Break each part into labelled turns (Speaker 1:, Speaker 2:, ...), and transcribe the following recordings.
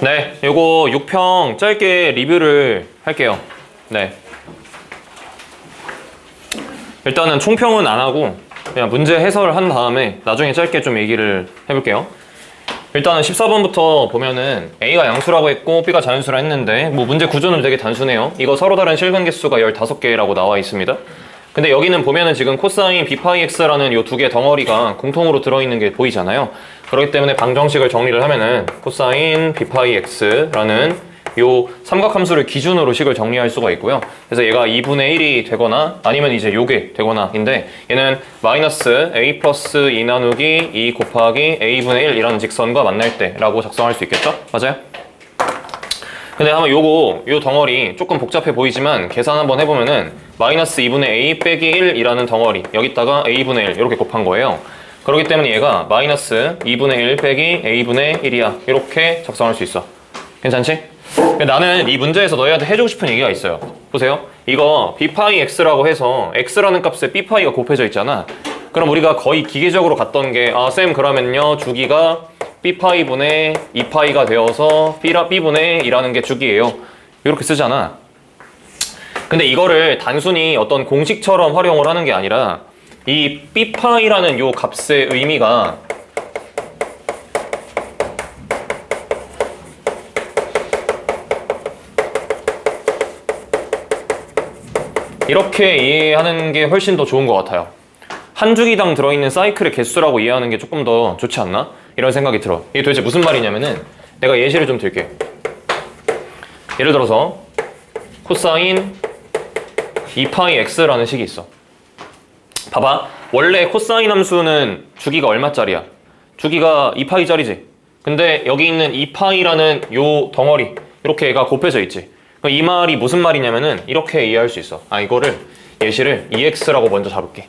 Speaker 1: 네, 요거 6평 짧게 리뷰를 할게요. 네. 일단은 총평은 안 하고 그냥 문제 해설을 한 다음에 나중에 짧게 좀 얘기를 해볼게요. 일단은 14번부터 보면은 A가 양수라고 했고 B가 자연수라 했는데 뭐 문제 구조는 되게 단순해요. 이거 서로 다른 실근 개수가 15개라고 나와 있습니다. 근데 여기는 보면은 지금 코사인 B파이 X라는 요 두 개 덩어리가 공통으로 들어있는 게 보이잖아요. 그렇기 때문에 방정식을 정리를 하면은 코사인 B파이 X라는 요 삼각함수를 기준으로 식을 정리할 수가 있고요. 그래서 얘가 2분의 1이 되거나 아니면 이제 요게 되거나 인데 얘는 마이너스 a 플러스 2 나누기 2 곱하기 a분의 1 이라는 직선과 만날 때 라고 작성할 수 있겠죠? 맞아요? 근데 한번 요 덩어리 조금 복잡해 보이지만 계산 한번 해보면은 마이너스 2분의 a 빼기 1 이라는 덩어리 여기다가 a분의 1 이렇게 곱한 거예요. 그렇기 때문에 얘가 마이너스 2분의 1 빼기 a분의 1이야 이렇게 작성할 수 있어. 괜찮지? 나는 이 문제에서 너희한테 해주고 싶은 얘기가 있어요. 보세요. 이거 b파이 x라고 해서 x라는 값에 b파이가 곱해져 있잖아. 그럼 우리가 거의 기계적으로 갔던 게 쌤 그러면요 주기가 b파이분의 2파이가 되어서 b분의 2라는 게 주기예요. 이렇게 쓰잖아. 근데 이거를 단순히 어떤 공식처럼 활용을 하는 게 아니라 이 b파이라는 요 값의 의미가 이렇게 이해하는 게 훨씬 더 좋은 것 같아요. 한 주기당 들어있는 사이클의 개수라고 이해하는 게 조금 더 좋지 않나? 이런 생각이 들어. 이게 도대체 무슨 말이냐면은 내가 예시를 좀 들게. 예를 들어서 코사인 2파이 x라는 식이 있어. 봐봐. 원래 코사인 함수는 주기가 얼마짜리야? 주기가 2파이짜리지. 근데 여기 있는 2파이라는 요 덩어리 이렇게 얘가 곱해져 있지. 이 말이 무슨 말이냐면은 이렇게 이해할 수 있어. 이거를 예시를 EX라고 먼저 잡을게.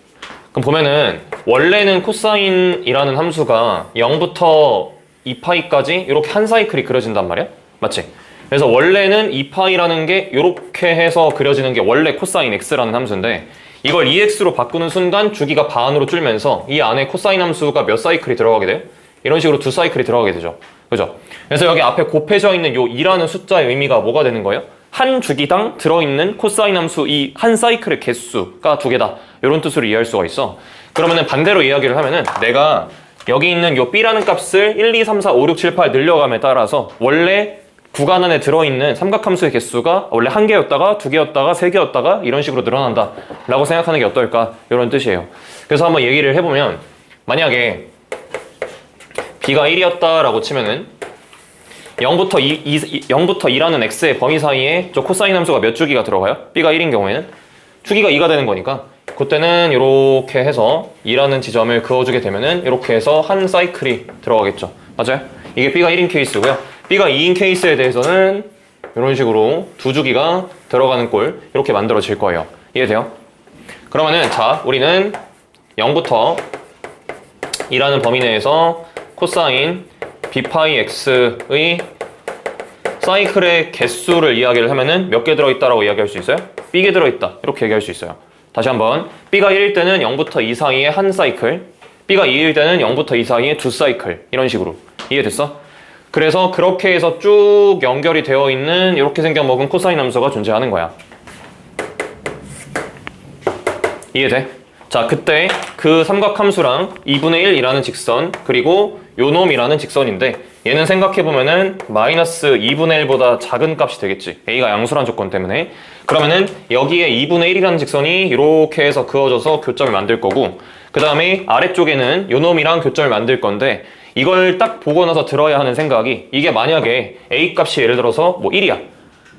Speaker 1: 그럼 보면은 원래는 코사인이라는 함수가 0부터 2파이까지 이렇게 한 사이클이 그려진단 말이야? 맞지? 그래서 원래는 2파이라는 게 이렇게 해서 그려지는 게 원래 코사인 X라는 함수인데 이걸 EX로 바꾸는 순간 주기가 반으로 줄면서 이 안에 코사인 함수가 몇 사이클이 들어가게 돼요? 이런 식으로 두 사이클이 들어가게 되죠. 그죠? 그래서 여기 앞에 곱해져 있는 요 2라는 숫자의 의미가 뭐가 되는 거예요? 한 주기당 들어있는 코사인 함수 이 한 사이클의 개수가 두 개다. 이런 뜻으로 이해할 수가 있어. 그러면은 반대로 이야기를 하면은 내가 여기 있는 요 b라는 값을 1, 2, 3, 4, 5, 6, 7, 8 늘려감에 따라서 원래 구간 안에 들어있는 삼각함수의 개수가 원래 한 개였다가 두 개였다가 세 개였다가 이런 식으로 늘어난다 라고 생각하는 게 어떨까? 이런 뜻이에요. 그래서 한번 얘기를 해보면 만약에 b가 1이었다 라고 치면은 0부터 2라는 x의 범위 사이에 저 코사인 함수가 몇 주기가 들어가요? b가 1인 경우에는 주기가 2가 되는 거니까 그때는 이렇게 해서 2라는 지점을 그어주게 되면은 이렇게 해서 한 사이클이 들어가겠죠. 맞아요? 이게 b가 1인 케이스고요. b가 2인 케이스에 대해서는 이런 식으로 두 주기가 들어가는 꼴 이렇게 만들어질 거예요. 이해돼요? 그러면은 자 우리는 0부터 2라는 범위 내에서 코사인 b파이 x의 사이클의 개수를 이야기를 하면은 몇 개 들어있다라고 이야기할 수 있어요? b개 들어있다 이렇게 얘기할 수 있어요. 다시 한번 b가 1일 때는 0부터 2 사이에 한 사이클 b가 2일 때는 0부터 2 사이에 두 사이클 이런 식으로 이해됐어? 그래서 그렇게 해서 쭉 연결이 되어 있는 이렇게 생겨먹은 코사인 함수가 존재하는 거야. 이해돼? 자 그때 그 삼각함수랑 2분의 1이라는 직선 그리고 요놈이라는 직선인데 얘는 생각해보면은 마이너스 2분의 1보다 작은 값이 되겠지. a가 양수란 조건 때문에. 그러면은 여기에 2분의 1이라는 직선이 이렇게 해서 그어져서 교점을 만들 거고 그 다음에 아래쪽에는 요놈이랑 교점을 만들 건데 이걸 딱 보고 나서 들어야 하는 생각이 이게 만약에 a 값이 예를 들어서 뭐 1이야.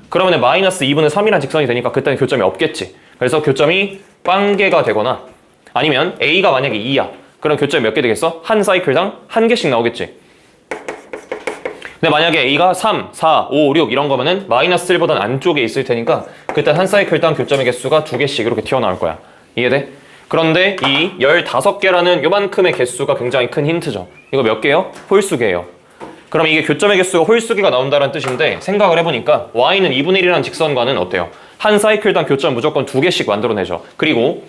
Speaker 1: 그러면은 마이너스 2분의 3이라는 직선이 되니까 그때는 교점이 없겠지. 그래서 교점이 빵개가 되거나 아니면 a가 만약에 2야. 그럼 교점이 몇 개 되겠어? 한 사이클당 한 개씩 나오겠지. 근데 만약에 a가 3, 4, 5, 6 이런 거면은 마이너스 1보다는 안쪽에 있을 테니까 그때 한 사이클당 교점의 개수가 두 개씩 이렇게 튀어나올 거야. 이해돼? 그런데 이 15개라는 요만큼의 개수가 굉장히 큰 힌트죠. 이거 몇 개요? 홀수개예요. 그럼 이게 교점의 개수가 홀수개가 나온다는 뜻인데 생각을 해보니까 y는 2분의 1이라는 직선과는 어때요? 한 사이클당 교점 무조건 두 개씩 만들어내죠. 그리고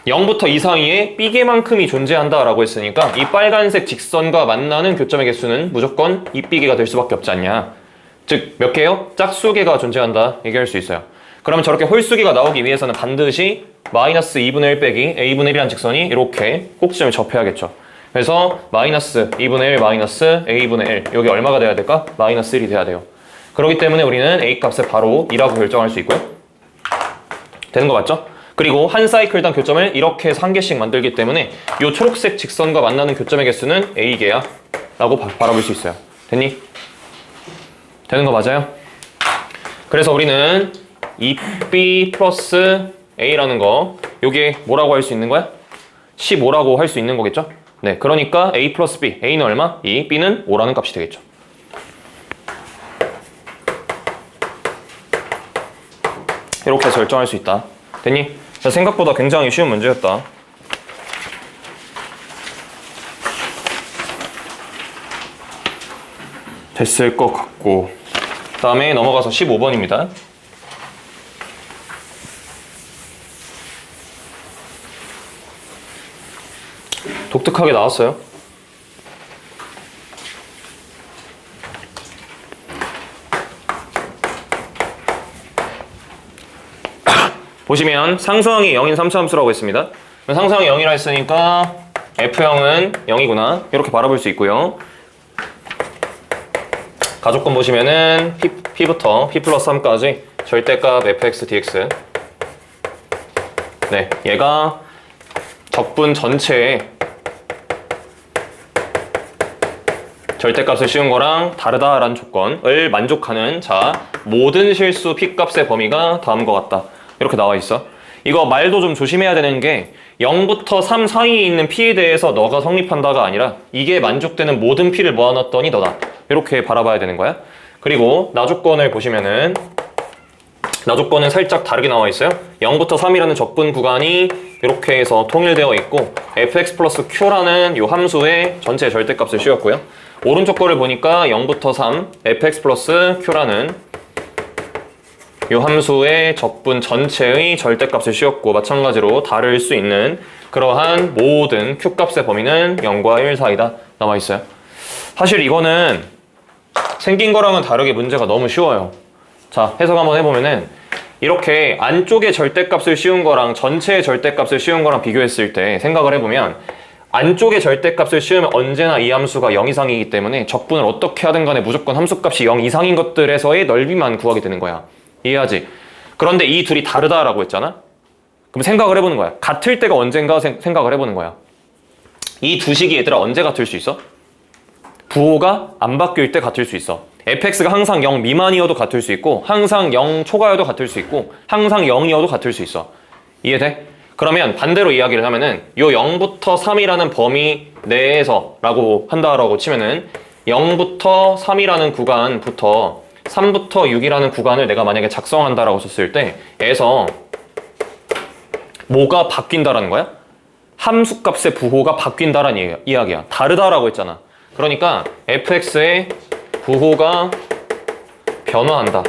Speaker 1: 0부터 2 사이에 삐개만큼이 존재한다라고 했으니까 이 빨간색 직선과 만나는 교점의 개수는 무조건 이 삐개가 될 수밖에 없지 않냐. 즉 몇 개요? 짝수개가 존재한다 얘기할 수 있어요. 그러면 저렇게 홀수기가 나오기 위해서는 반드시 마이너스 2분의 1 빼기 a분의 1이라는 직선이 이렇게 꼭지점을 접해야겠죠. 그래서 마이너스 2분의 1 마이너스 a분의 1 여기 얼마가 돼야 될까? 마이너스 1이 돼야 돼요. 그렇기 때문에 우리는 a 값을 바로 2라고 결정할 수 있고요. 되는 거 맞죠? 그리고 한 사이클당 교점을 이렇게 해서 한 개씩 만들기 때문에 이 초록색 직선과 만나는 교점의 개수는 a개야 라고 바라볼 수 있어요. 됐니? 되는 거 맞아요? 그래서 우리는 2b 플러스 a라는 거 요게 뭐라고 할 수 있는 거야? 15라고 할 수 있는 거겠죠? 네, 그러니까 a 플러스 b, a는 얼마? 2, b는 5라는 값이 되겠죠. 이렇게 해서 결정할 수 있다. 됐니? 생각보다 굉장히 쉬운 문제였다. 됐을 것 같고 다음에 넘어가서 15번입니다. 독특하게 나왔어요. 보시면 상수항이 0인 3차함수라고 했습니다. 상수항이 0이라 했으니까 F형은 0이구나 이렇게 바라볼 수 있고요. 가족권 보시면은 P부터 P 플러스 3까지 절대값 fx dx. 네, 얘가 적분 전체에 절대값을 씌운 거랑 다르다라는 조건을 만족하는 자 모든 실수 P값의 범위가 다음과 같다. 이렇게 나와 있어. 이거 말도 좀 조심해야 되는 게 0부터 3 사이에 있는 P에 대해서 너가 성립한다가 아니라 이게 만족되는 모든 P를 모아놨더니 너다. 이렇게 바라봐야 되는 거야. 그리고 나조건을 보시면은 나조건은 살짝 다르게 나와 있어요. 0부터 3이라는 적분 구간이 이렇게 해서 통일되어 있고 fx 플러스 q라는 이 함수의 전체 절대값을 씌웠고요. 오른쪽 거를 보니까 0부터 3 fx 플러스 q라는 이 함수의 적분 전체의 절대값을 씌웠고 마찬가지로 다를 수 있는 그러한 모든 q값의 범위는 0과 1 사이다 나와 있어요. 사실 이거는 생긴 거랑은 다르게 문제가 너무 쉬워요. 자, 해석 한번 해보면은 이렇게 안쪽에 절대값을 씌운 거랑 전체의 절대값을 씌운 거랑 비교했을 때 생각을 해보면 안쪽에 절대값을 씌우면 언제나 이 함수가 0 이상이기 때문에 적분을 어떻게 하든 간에 무조건 함수값이 0 이상인 것들에서의 넓이만 구하게 되는 거야. 이해하지? 그런데 이 둘이 다르다라고 했잖아? 그럼 생각을 해보는 거야. 같을 때가 언젠가 생각을 해보는 거야. 이 두 식이 얘들아 언제 같을 수 있어? 부호가 안 바뀔 때 같을 수 있어. fx가 항상 0 미만이어도 같을 수 있고 항상 0 초과여도 같을 수 있고 항상 0이어도 같을 수 있어. 이해돼? 그러면 반대로 이야기를 하면은 요 0부터 3이라는 범위 내에서 라고 한다라고 치면은 0부터 3이라는 구간부터 3부터 6이라는 구간을 내가 만약에 작성한다라고 썼을 때 에서 뭐가 바뀐다라는 거야? 함수값의 부호가 바뀐다라는 이야기야. 다르다라고 했잖아. 그러니까 fx의 부호가 변화한다.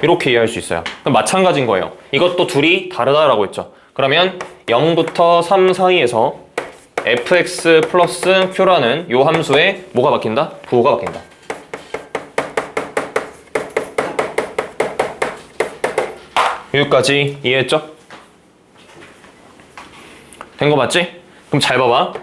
Speaker 1: 이렇게 이해할 수 있어요. 그럼 마찬가지인 거예요. 이것도 둘이 다르다라고 했죠. 그러면 0부터 3 사이에서 fx 플러스 q라는 이 함수에 뭐가 바뀐다? 부호가 바뀐다. 여기까지 이해했죠? 된 거 맞지? 그럼 잘 봐봐.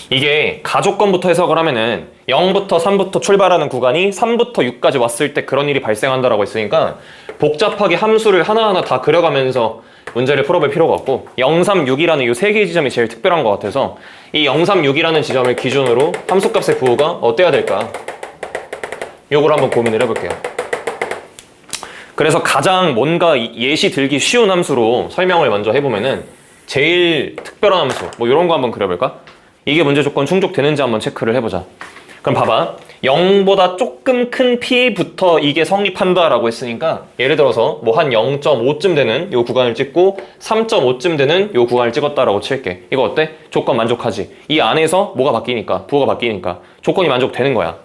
Speaker 1: 이게 가족권부터 해석을 하면은 0부터 3부터 출발하는 구간이 3부터 6까지 왔을 때 그런 일이 발생한다라고 했으니까 복잡하게 함수를 하나하나 다 그려가면서 문제를 풀어볼 필요가 없고 0, 3, 6이라는 이 세 개의 지점이 제일 특별한 것 같아서 이 0, 3, 6이라는 지점을 기준으로 함수값의 부호가 어때야 될까? 요걸 한번 고민을 해볼게요. 그래서 가장 뭔가 예시 들기 쉬운 함수로 설명을 먼저 해보면은 제일 특별한 함수 뭐 이런 거 한번 그려볼까? 이게 문제 조건 충족되는지 한번 체크를 해보자. 그럼 봐봐. 0보다 조금 큰 P부터 이게 성립한다라고 했으니까 예를 들어서 뭐 한 0.5쯤 되는 요 구간을 찍고 3.5쯤 되는 요 구간을 찍었다라고 칠게. 이거 어때? 조건 만족하지? 이 안에서 뭐가 바뀌니까 부호가 바뀌니까 조건이 만족되는 거야.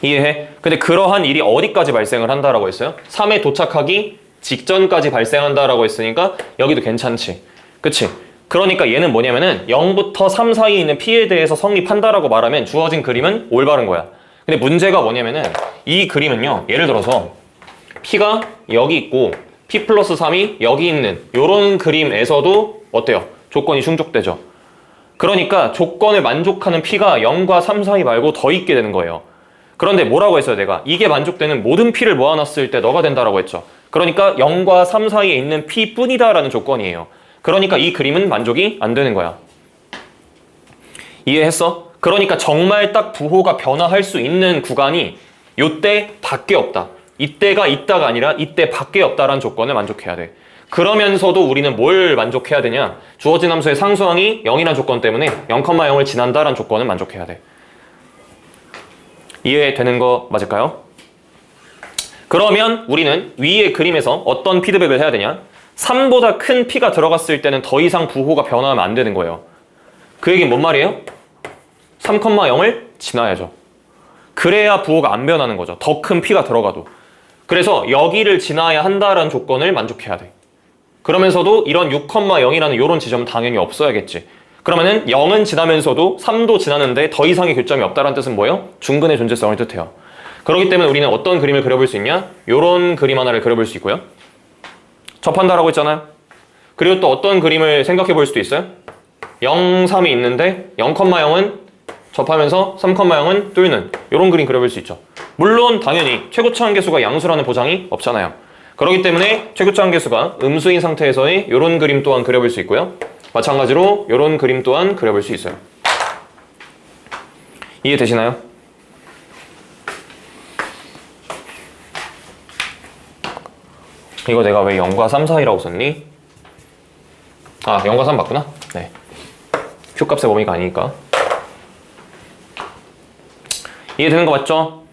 Speaker 1: 이해해? 근데 그러한 일이 어디까지 발생을 한다라고 했어요? 3에 도착하기 직전까지 발생한다라고 했으니까 여기도 괜찮지. 그치? 그러니까 얘는 뭐냐면은 0부터 3 사이에 있는 P에 대해서 성립한다라고 말하면 주어진 그림은 올바른 거야. 근데 문제가 뭐냐면은 이 그림은요, 예를 들어서 P가 여기 있고 P 플러스 3이 여기 있는 요런 그림에서도 어때요? 조건이 충족되죠. 그러니까 조건을 만족하는 P가 0과 3 사이 말고 더 있게 되는 거예요. 그런데 뭐라고 했어요, 내가? 이게 만족되는 모든 P를 모아놨을 때 너가 된다라고 했죠. 그러니까 0과 3 사이에 있는 P 뿐이다라는 조건이에요. 그러니까 이 그림은 만족이 안 되는 거야. 이해했어? 그러니까 정말 딱 부호가 변화할 수 있는 구간이 요때 밖에 없다. 이때가 있다가 아니라 이때 밖에 없다라는 조건을 만족해야 돼. 그러면서도 우리는 뭘 만족해야 되냐? 주어진 함수의 상수항이 0이라는 조건 때문에 0,0을 지난다라는 조건을 만족해야 돼. 이해되는 거 맞을까요? 그러면 우리는 위의 그림에서 어떤 피드백을 해야 되냐? 3보다 큰 P가 들어갔을 때는 더 이상 부호가 변화하면 안 되는 거예요. 그 얘기는 뭔 말이에요? 3,0을 지나야죠. 그래야 부호가 안 변하는 거죠. 더 큰 P가 들어가도. 그래서 여기를 지나야 한다라는 조건을 만족해야 돼. 그러면서도 이런 6,0이라는 이런 지점은 당연히 없어야겠지. 그러면은 0은 지나면서도 3도 지나는데 더 이상의 교점이 없다는 뜻은 뭐예요? 중근의 존재성을 뜻해요. 그렇기 때문에 우리는 어떤 그림을 그려볼 수 있냐? 이런 그림 하나를 그려볼 수 있고요. 접한다라고 했잖아요. 그리고 또 어떤 그림을 생각해 볼 수도 있어요. 0, 3이 있는데 0,0은 접하면서 3,0은 뚫는 이런 그림 그려볼 수 있죠. 물론 당연히 최고차 한계수가 양수라는 보장이 없잖아요. 그렇기 때문에 최고차 한계수가 음수인 상태에서의 이런 그림 또한 그려볼 수 있고요. 마찬가지로 이런 그림 또한 그려볼 수 있어요. 이해되시나요? 이거 내가 왜 0과 3 사이라고 썼니? 아, 0과 3 맞구나? 네. Q값의 범위가 아니니까. 이해되는 거 맞죠?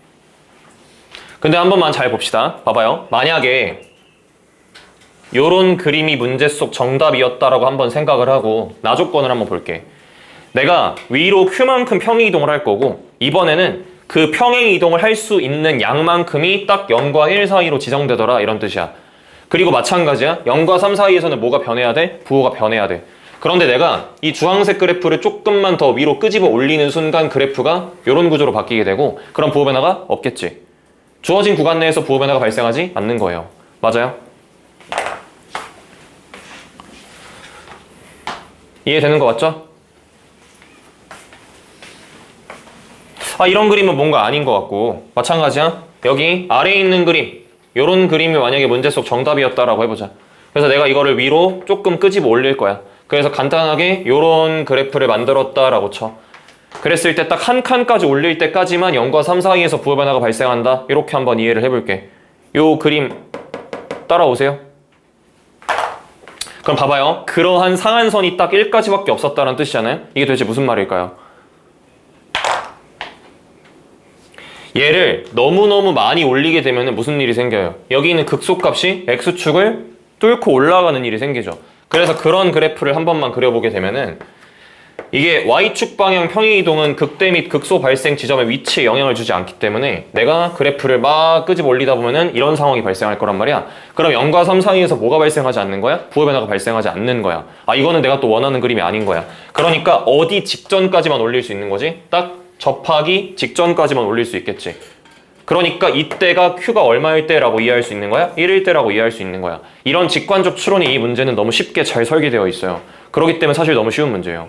Speaker 1: 근데 한 번만 잘 봅시다. 봐봐요. 만약에 요런 그림이 문제 속 정답이었다라고 한번 생각을 하고 나 조건을 한번 볼게. 내가 위로 Q만큼 평행 이동을 할 거고 이번에는 그 평행 이동을 할 수 있는 양만큼이 딱 0과 1 사이로 지정되더라 이런 뜻이야. 그리고 마찬가지야. 0과 3 사이에서는 뭐가 변해야 돼? 부호가 변해야 돼. 그런데 내가 이 주황색 그래프를 조금만 더 위로 끄집어 올리는 순간 그래프가 이런 구조로 바뀌게 되고 그럼 부호 변화가 없겠지. 주어진 구간 내에서 부호 변화가 발생하지 않는 거예요. 맞아요? 이해되는 거 맞죠? 아, 이런 그림은 뭔가 아닌 것 같고 마찬가지야. 여기 아래에 있는 그림 요런 그림이 만약에 문제 속 정답이었다라고 해보자. 그래서 내가 이거를 위로 조금 끄집어 올릴 거야. 그래서 간단하게 요런 그래프를 만들었다라고 쳐. 그랬을 때 딱 한 칸까지 올릴 때까지만 0과 3 사이에서 부호 변화가 발생한다. 이렇게 한번 이해를 해볼게. 요 그림 따라오세요. 그럼 봐봐요. 그러한 상한선이 딱 1까지밖에 없었다는 뜻이잖아요. 이게 도대체 무슨 말일까요? 얘를 너무너무 많이 올리게 되면 무슨 일이 생겨요? 여기 있는 극소값이 X축을 뚫고 올라가는 일이 생기죠. 그래서 그런 그래프를 한 번만 그려보게 되면은 이게 Y축 방향 평행이동은 극대 및 극소 발생 지점의 위치에 영향을 주지 않기 때문에 내가 그래프를 막 끄집어 올리다 보면은 이런 상황이 발생할 거란 말이야. 그럼 0과 3 사이에서 뭐가 발생하지 않는 거야? 부호 변화가 발생하지 않는 거야. 아, 이거는 내가 또 원하는 그림이 아닌 거야. 그러니까 어디 직전까지만 올릴 수 있는 거지? 딱 접하기 직전까지만 올릴 수 있겠지. 그러니까 이때가 Q가 얼마일 때라고 이해할 수 있는 거야? 1일 때라고 이해할 수 있는 거야. 이런 직관적 추론이 이 문제는 너무 쉽게 잘 설계되어 있어요. 그렇기 때문에 사실 너무 쉬운 문제예요.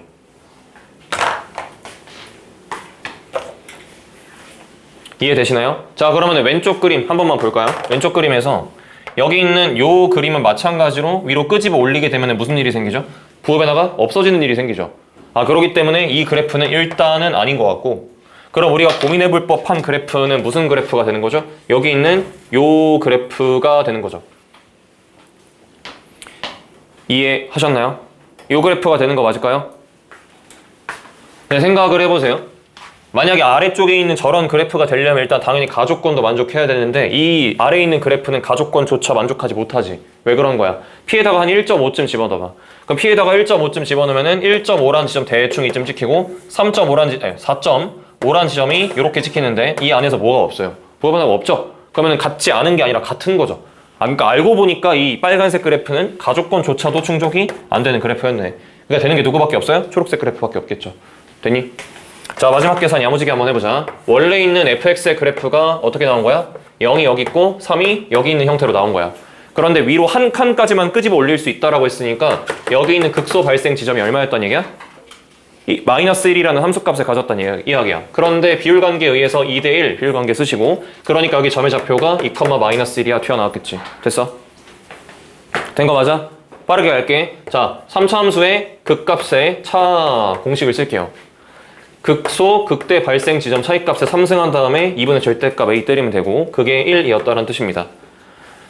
Speaker 1: 이해되시나요? 자, 그러면 왼쪽 그림 한 번만 볼까요? 왼쪽 그림에서 여기 있는 요 그림은 마찬가지로 위로 끄집어 올리게 되면 무슨 일이 생기죠? 부호 변화가 없어지는 일이 생기죠. 아, 그렇기 때문에 이 그래프는 일단은 아닌 것 같고 그럼 우리가 고민해볼 법한 그래프는 무슨 그래프가 되는 거죠? 여기 있는 요 그래프가 되는 거죠. 이해하셨나요? 요 그래프가 되는 거 맞을까요? 네, 생각을 해보세요. 만약에 아래쪽에 있는 저런 그래프가 되려면 일단 당연히 가조건도 만족해야 되는데 이 아래에 있는 그래프는 가조건조차 만족하지 못하지. 왜 그런 거야? P에다가 한 1.5쯤 집어넣어봐. 그럼 P에다가 1.5쯤 집어넣으면은 1.5란 지점 대충 이쯤 찍히고 4.5란 지점이 이렇게 찍히는데 이 안에서 뭐가 없어요? 부호 변화가 없죠? 그러면 같지 않은 게 아니라 같은 거죠. 그러니까 알고 보니까 이 빨간색 그래프는 가족권조차도 충족이 안 되는 그래프였네. 그러니까 되는 게 누구밖에 없어요? 초록색 그래프밖에 없겠죠. 됐니? 자, 마지막 계산 야무지게 한번 해보자. 원래 있는 fx의 그래프가 어떻게 나온 거야? 0이 여기 있고 3이 여기 있는 형태로 나온 거야. 그런데 위로 한 칸까지만 끄집어 올릴 수 있다라고 했으니까 여기 있는 극소 발생 지점이 얼마였단 얘기야? 이 마이너스 1이라는 함수값을 가졌다는 이야기야. 그런데 비율관계에 의해서 2대1 비율관계 쓰시고, 그러니까 여기 점의 좌표가 2, 마이너스 1이야 튀어나왔겠지. 됐어? 된 거 맞아? 빠르게 갈게. 자, 3차 함수의 극값의 차 공식을 쓸게요. 극소 극대 발생 지점 차이값에 3승한 다음에 2분의 절대값 a 때리면 되고, 그게 1이었다는 뜻입니다.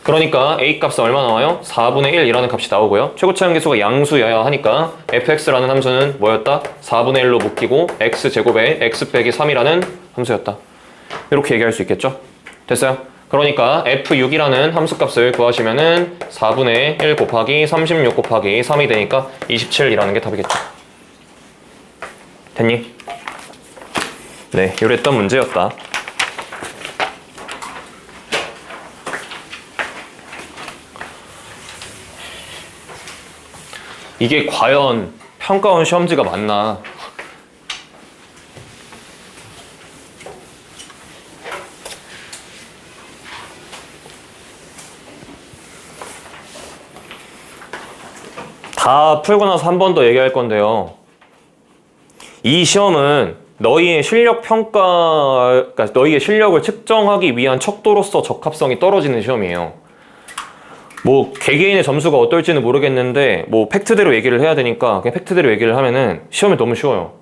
Speaker 1: 그러니까 a 값은 얼마 나와요? 4분의 1이라는 값이 나오고요. 최고차 함계수가 양수여야 하니까 fx라는 함수는 뭐였다? 4분의 1로 묶이고 x제곱에 x 빼기 3이라는 함수였다. 이렇게 얘기할 수 있겠죠? 됐어요? 그러니까 f6이라는 함수값을 구하시면은 4분의 1 곱하기 36 곱하기 3이 되니까 27이라는 게 답이겠죠. 됐니? 네, 요랬던 문제였다. 이게 과연 평가원 시험지가 맞나? 다 풀고 나서 한 번 더 얘기할 건데요. 이 시험은 너희의 실력 평가, 그러니까 너희의 실력을 측정하기 위한 척도로서 적합성이 떨어지는 시험이에요. 뭐 개개인의 점수가 어떨지는 모르겠는데 뭐 팩트대로 얘기를 해야 되니까 그냥 팩트대로 얘기를 하면은 시험이 너무 쉬워요.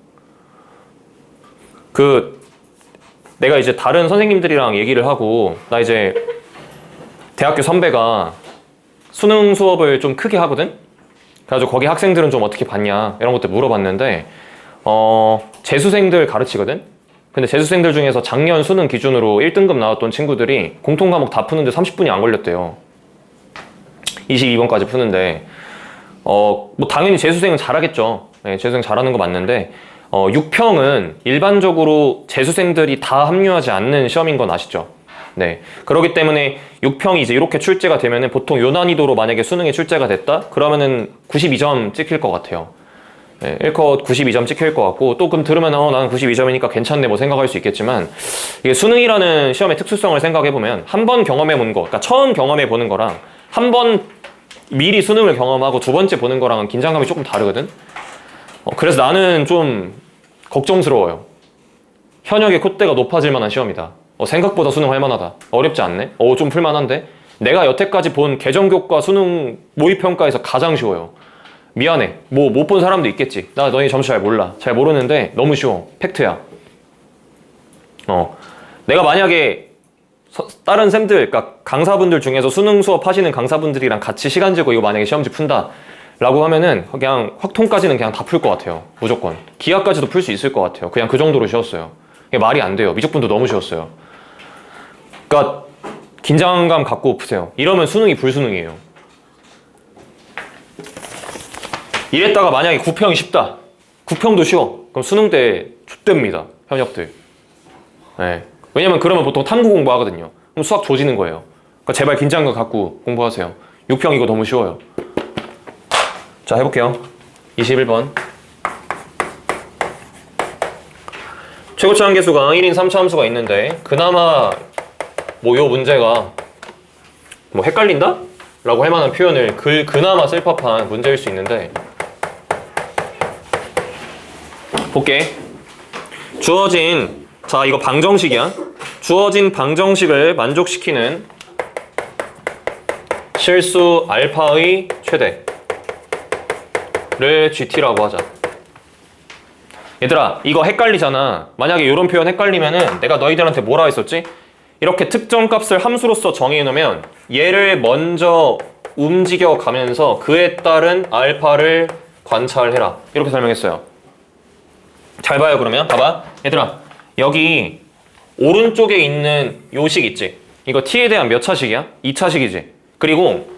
Speaker 1: 내가 이제 다른 선생님들이랑 얘기를 하고, 나 이제 대학교 선배가 수능 수업을 좀 크게 하거든? 그래가지고 거기 학생들은 좀 어떻게 봤냐 이런 것들 물어봤는데, 재수생들 가르치거든? 근데 재수생들 중에서 작년 수능 기준으로 1등급 나왔던 친구들이 공통 과목 다 푸는데 30분이 안 걸렸대요. 22번까지 푸는데, 뭐 당연히 재수생은 잘하겠죠. 네, 재수생 잘하는 거 맞는데, 6평은 일반적으로 재수생들이 다 합류하지 않는 시험인 건 아시죠? 네. 그렇기 때문에 6평이 이제 이렇게 출제가 되면은 보통 요 난이도로 만약에 수능에 출제가 됐다? 그러면은 92점 찍힐 것 같아요. 네, 1컷 92점 찍힐 것 같고, 또 그럼 들으면 나는 92점이니까 괜찮네 뭐 생각할 수 있겠지만, 이게 수능이라는 시험의 특수성을 생각해보면 한 번 경험해 보는 거, 그러니까 처음 경험해 보는 거랑 한 번 미리 수능을 경험하고 두 번째 보는 거랑은 긴장감이 조금 다르거든? 그래서 나는 좀 걱정스러워요. 현역의 콧대가 높아질 만한 시험이다. 생각보다 수능 할 만하다. 어렵지 않네? 좀 풀만한데? 내가 여태까지 본 개정교과 수능 모의평가에서 가장 쉬워요. 미안해. 뭐 못 본 사람도 있겠지. 나 너희 점수 잘 몰라. 잘 모르는데 너무 쉬워. 팩트야. 내가 만약에 다른 쌤들, 그러니까 강사분들 중에서 수능 수업 하시는 강사분들이랑 같이 시간 재고 이거 만약에 시험지 푼다 라고 하면은 그냥 확통까지는 그냥 다 풀 것 같아요. 무조건. 기하까지도 풀 수 있을 것 같아요. 그냥 그 정도로 쉬웠어요. 이게 말이 안 돼요. 미적분도 너무 쉬웠어요. 그러니까 긴장감 갖고 푸세요. 이러면 수능이 불수능이에요. 이랬다가 만약에 9평이 쉽다. 9평도 쉬워. 그럼 수능 때 좆됩니다. 현역들. 네. 왜냐면 그러면 보통 탐구 공부하거든요. 그럼 수학 조지는 거예요. 그러니까 제발 긴장감 갖고 공부하세요. 6평 이거 너무 쉬워요. 자, 해볼게요. 21번. 최고차 함계수가 1인 3차 함수가 있는데, 그나마 뭐 요 문제가 뭐 헷갈린다? 라고 할 만한 표현을 그나마 쓸 법한 문제일 수 있는데, 볼게. 주어진, 자 이거 방정식이야. 주어진 방정식을 만족시키는 실수 알파의 최대를 GT라고 하자. 얘들아, 이거 헷갈리잖아. 만약에 이런 표현 헷갈리면은 내가 너희들한테 뭐라 했었지? 이렇게 특정 값을 함수로서 정해놓으면 얘를 먼저 움직여 가면서 그에 따른 알파를 관찰해라. 이렇게 설명했어요. 잘 봐요. 그러면 봐봐. 얘들아, 여기 오른쪽에 있는 요식 있지? 이거 t에 대한 몇 차식이야? 2차식이지? 그리고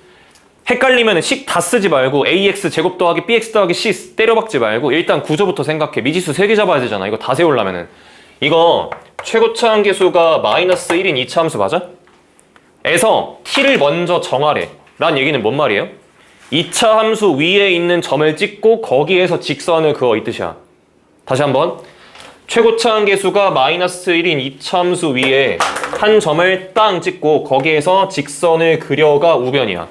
Speaker 1: 헷갈리면 식 다 쓰지 말고 ax 제곱 더하기 bx 더하기 c 때려박지 말고 일단 구조부터 생각해. 미지수 3개 잡아야 되잖아. 이거 다 세우려면은. 이거 최고차 함계수가 마이너스 1인 2차 함수 맞아? 에서 t를 먼저 정하래 라는 얘기는 뭔 말이에요? 2차 함수 위에 있는 점을 찍고 거기에서 직선을 그어 이 뜻이야. 다시 한번. 최고차 한계수가 마이너스 1인 2차 함수 위에 한 점을 땅 찍고 거기에서 직선을 그려가 우변이야.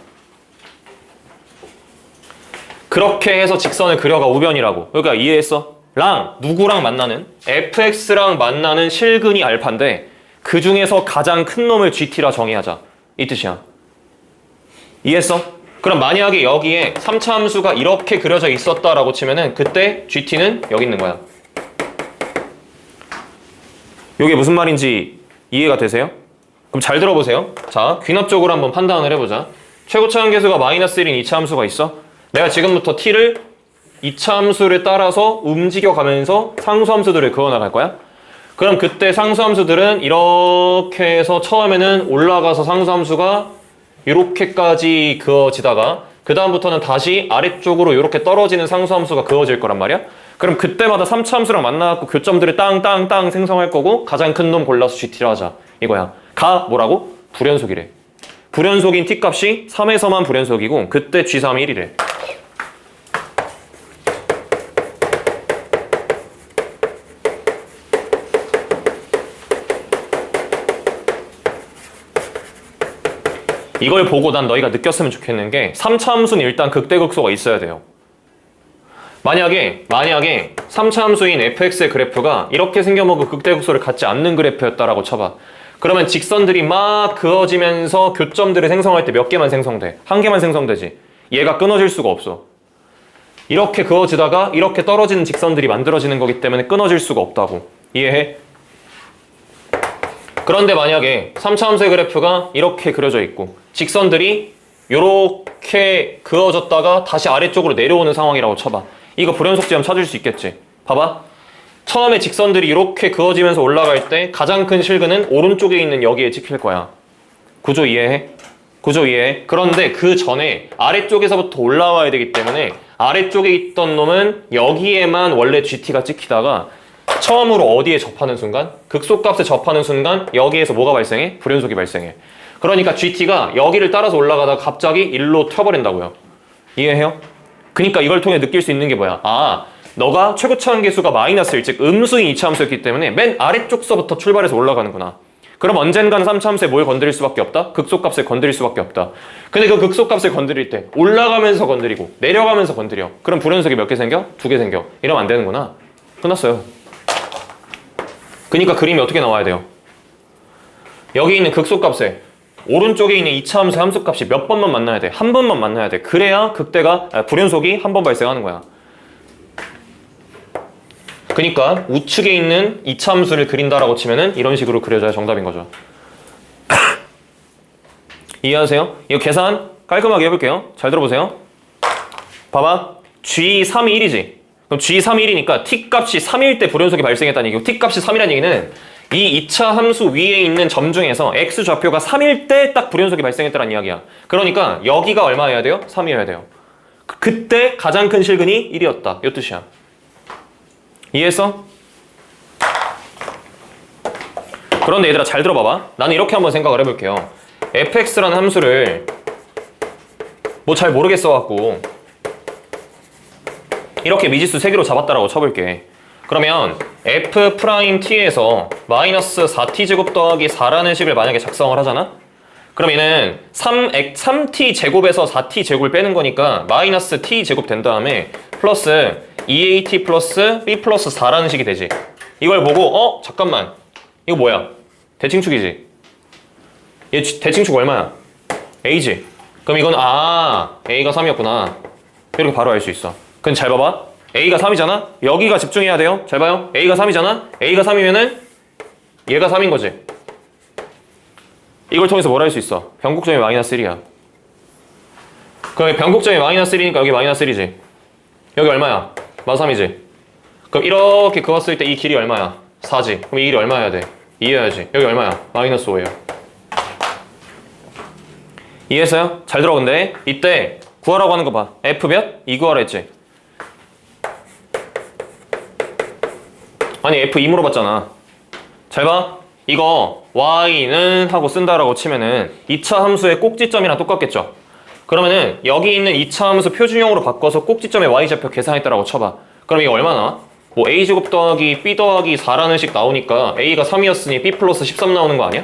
Speaker 1: 그렇게 해서 직선을 그려가 우변이라고. 그러니까 이해했어? 랑 누구랑 만나는? fx랑 만나는 실근이 알파인데 그 중에서 가장 큰 놈을 gt라 정의하자. 이 뜻이야. 이해했어? 그럼 만약에 여기에 3차 함수가 이렇게 그려져 있었다라고 치면은 그때 gt는 여기 있는 거야. 이게 무슨 말인지 이해가 되세요? 그럼 잘 들어보세요. 자, 귀납적으로 한번 판단을 해보자. 최고차 한계수가 마이너스 1인 2차 함수가 있어. 내가 지금부터 t를 2차 함수를 따라서 움직여가면서 상수함수들을 그어나갈 거야. 그럼 그때 상수함수들은 이렇게 해서 처음에는 올라가서 상수함수가 이렇게까지 그어지다가 그 다음부터는 다시 아래쪽으로 이렇게 떨어지는 상수함수가 그어질 거란 말이야. 그럼 그때마다 3차 함수랑 만나갖고 교점들을 땅땅땅 생성할 거고 가장 큰 놈 골라서 GT를 하자 이거야. 가 뭐라고? 불연속이래. 불연속인 t 값이 3에서만 불연속이고 그때 G3이 1이래. 이걸 보고 난 너희가 느꼈으면 좋겠는 게 3차 함수는 일단 극대극소가 있어야 돼요. 만약에 3차 함수인 fx의 그래프가 이렇게 생겨먹은 극대극소를 갖지 않는 그래프였다라고 쳐봐. 그러면 직선들이 막 그어지면서 교점들을 생성할 때 몇 개만 생성돼? 한 개만 생성되지. 얘가 끊어질 수가 없어. 이렇게 그어지다가 이렇게 떨어지는 직선들이 만들어지는 거기 때문에 끊어질 수가 없다고. 이해해? 그런데 만약에 3차 함수의 그래프가 이렇게 그려져 있고 직선들이 이렇게 그어졌다가 다시 아래쪽으로 내려오는 상황이라고 쳐봐. 이거 불연속지점 찾을 수 있겠지. 봐봐. 처음에 직선들이 이렇게 그어지면서 올라갈 때 가장 큰 실근은 오른쪽에 있는 여기에 찍힐 거야. 구조 이해해? 구조 이해해? 그런데 그 전에 아래쪽에서부터 올라와야 되기 때문에 아래쪽에 있던 놈은 여기에만 원래 GT가 찍히다가 처음으로 어디에 접하는 순간? 극소값에 접하는 순간 여기에서 뭐가 발생해? 불연속이 발생해. 그러니까 GT가 여기를 따라서 올라가다가 갑자기 일로 튀어버린다고요. 이해해요? 그러니까 이걸 통해 느낄 수 있는 게 뭐야? 아, 너가 최고차 한계수가 마이너스 1, 즉 음수인 2차 함수였기 때문에 맨 아래쪽서부터 출발해서 올라가는구나. 그럼 언젠가는 3차 함수에 뭘 건드릴 수밖에 없다? 극소값을 건드릴 수밖에 없다. 근데 그 극소값을 건드릴 때 올라가면서 건드리고 내려가면서 건드려. 그럼 불연속이 몇 개 생겨? 2개 생겨. 이러면 안 되는구나. 끝났어요. 그러니까 그림이 어떻게 나와야 돼요? 여기 있는 극소값에 오른쪽에 있는 2차 함수 함수값이 몇 번만 만나야 돼. 한 번만 만나야 돼. 그래야 불연속이 한 번 발생하는 거야. 그러니까 우측에 있는 2차 함수를 그린다라고 치면은 이런 식으로 그려져야 정답인 거죠. 이해하세요? 이거 계산 깔끔하게 해볼게요. 잘 들어보세요. 봐봐. G3이 1이지. 그럼 G3이 1이니까 T값이 3일 때 불연속이 발생했다는 얘기고 T값이 3이라는 얘기는 이 2차 함수 위에 있는 점 중에서 X좌표가 3일 때 딱 불연속이 발생했다는 이야기야. 그러니까 여기가 얼마여야 돼요? 3이어야 돼요. 그때 가장 큰 실근이 1이었다. 이 뜻이야. 이해했어? 그런데 얘들아 잘 들어봐봐. 나는 이렇게 한번 생각을 해볼게요. fx라는 함수를 뭐 잘 모르겠어갖고 이렇게 미지수 3개로 잡았다라고 쳐볼게. 그러면 f't에서 마이너스 4t제곱 더하기 4라는 식을 만약에 작성을 하잖아? 그럼 얘는 3t제곱에서 4t제곱을 빼는 거니까 마이너스 t제곱 된 다음에 플러스 2at 플러스 b 플러스 4라는 식이 되지. 이걸 보고 잠깐만 이거 뭐야? 대칭축이지. 얘 대칭축 얼마야? a지. 그럼 이건 a가 3이었구나. 이렇게 바로 알 수 있어. 근데 잘 봐봐. a가 3이잖아? 여기가 집중해야 돼요. 잘 봐요. a가 3이잖아? a가 3이면은 얘가 3인 거지. 이걸 통해서 뭘 할 수 있어? 변곡점이 마이너스 1이야. 그럼 변곡점이 마이너스 1이니까 여기 마이너스 1이지. 여기 얼마야? 마이너스 3이지. 그럼 이렇게 그었을 때 이 길이 얼마야? 4지. 그럼 이 길이 얼마여야 돼? 2여야지. 여기 얼마야? 마이너스 5예요. 이해했어요? 잘 들어. 근데 이때 구하라고 하는 거 봐. f 몇? 2 구하라 했지. 아니 f 2 물어봤잖아. 잘 봐. 이거 y는 하고 쓴다라고 치면은 2차 함수의 꼭지점이랑 똑같겠죠. 그러면은 여기 있는 2차 함수 표준형으로 바꿔서 꼭지점의 y좌표 계산했다라고 쳐봐. 그럼 이거 얼마 나와? 뭐 a제곱 더하기 b 더하기 4라는 식 나오니까 a가 3이었으니 b 플러스 13 나오는 거 아니야?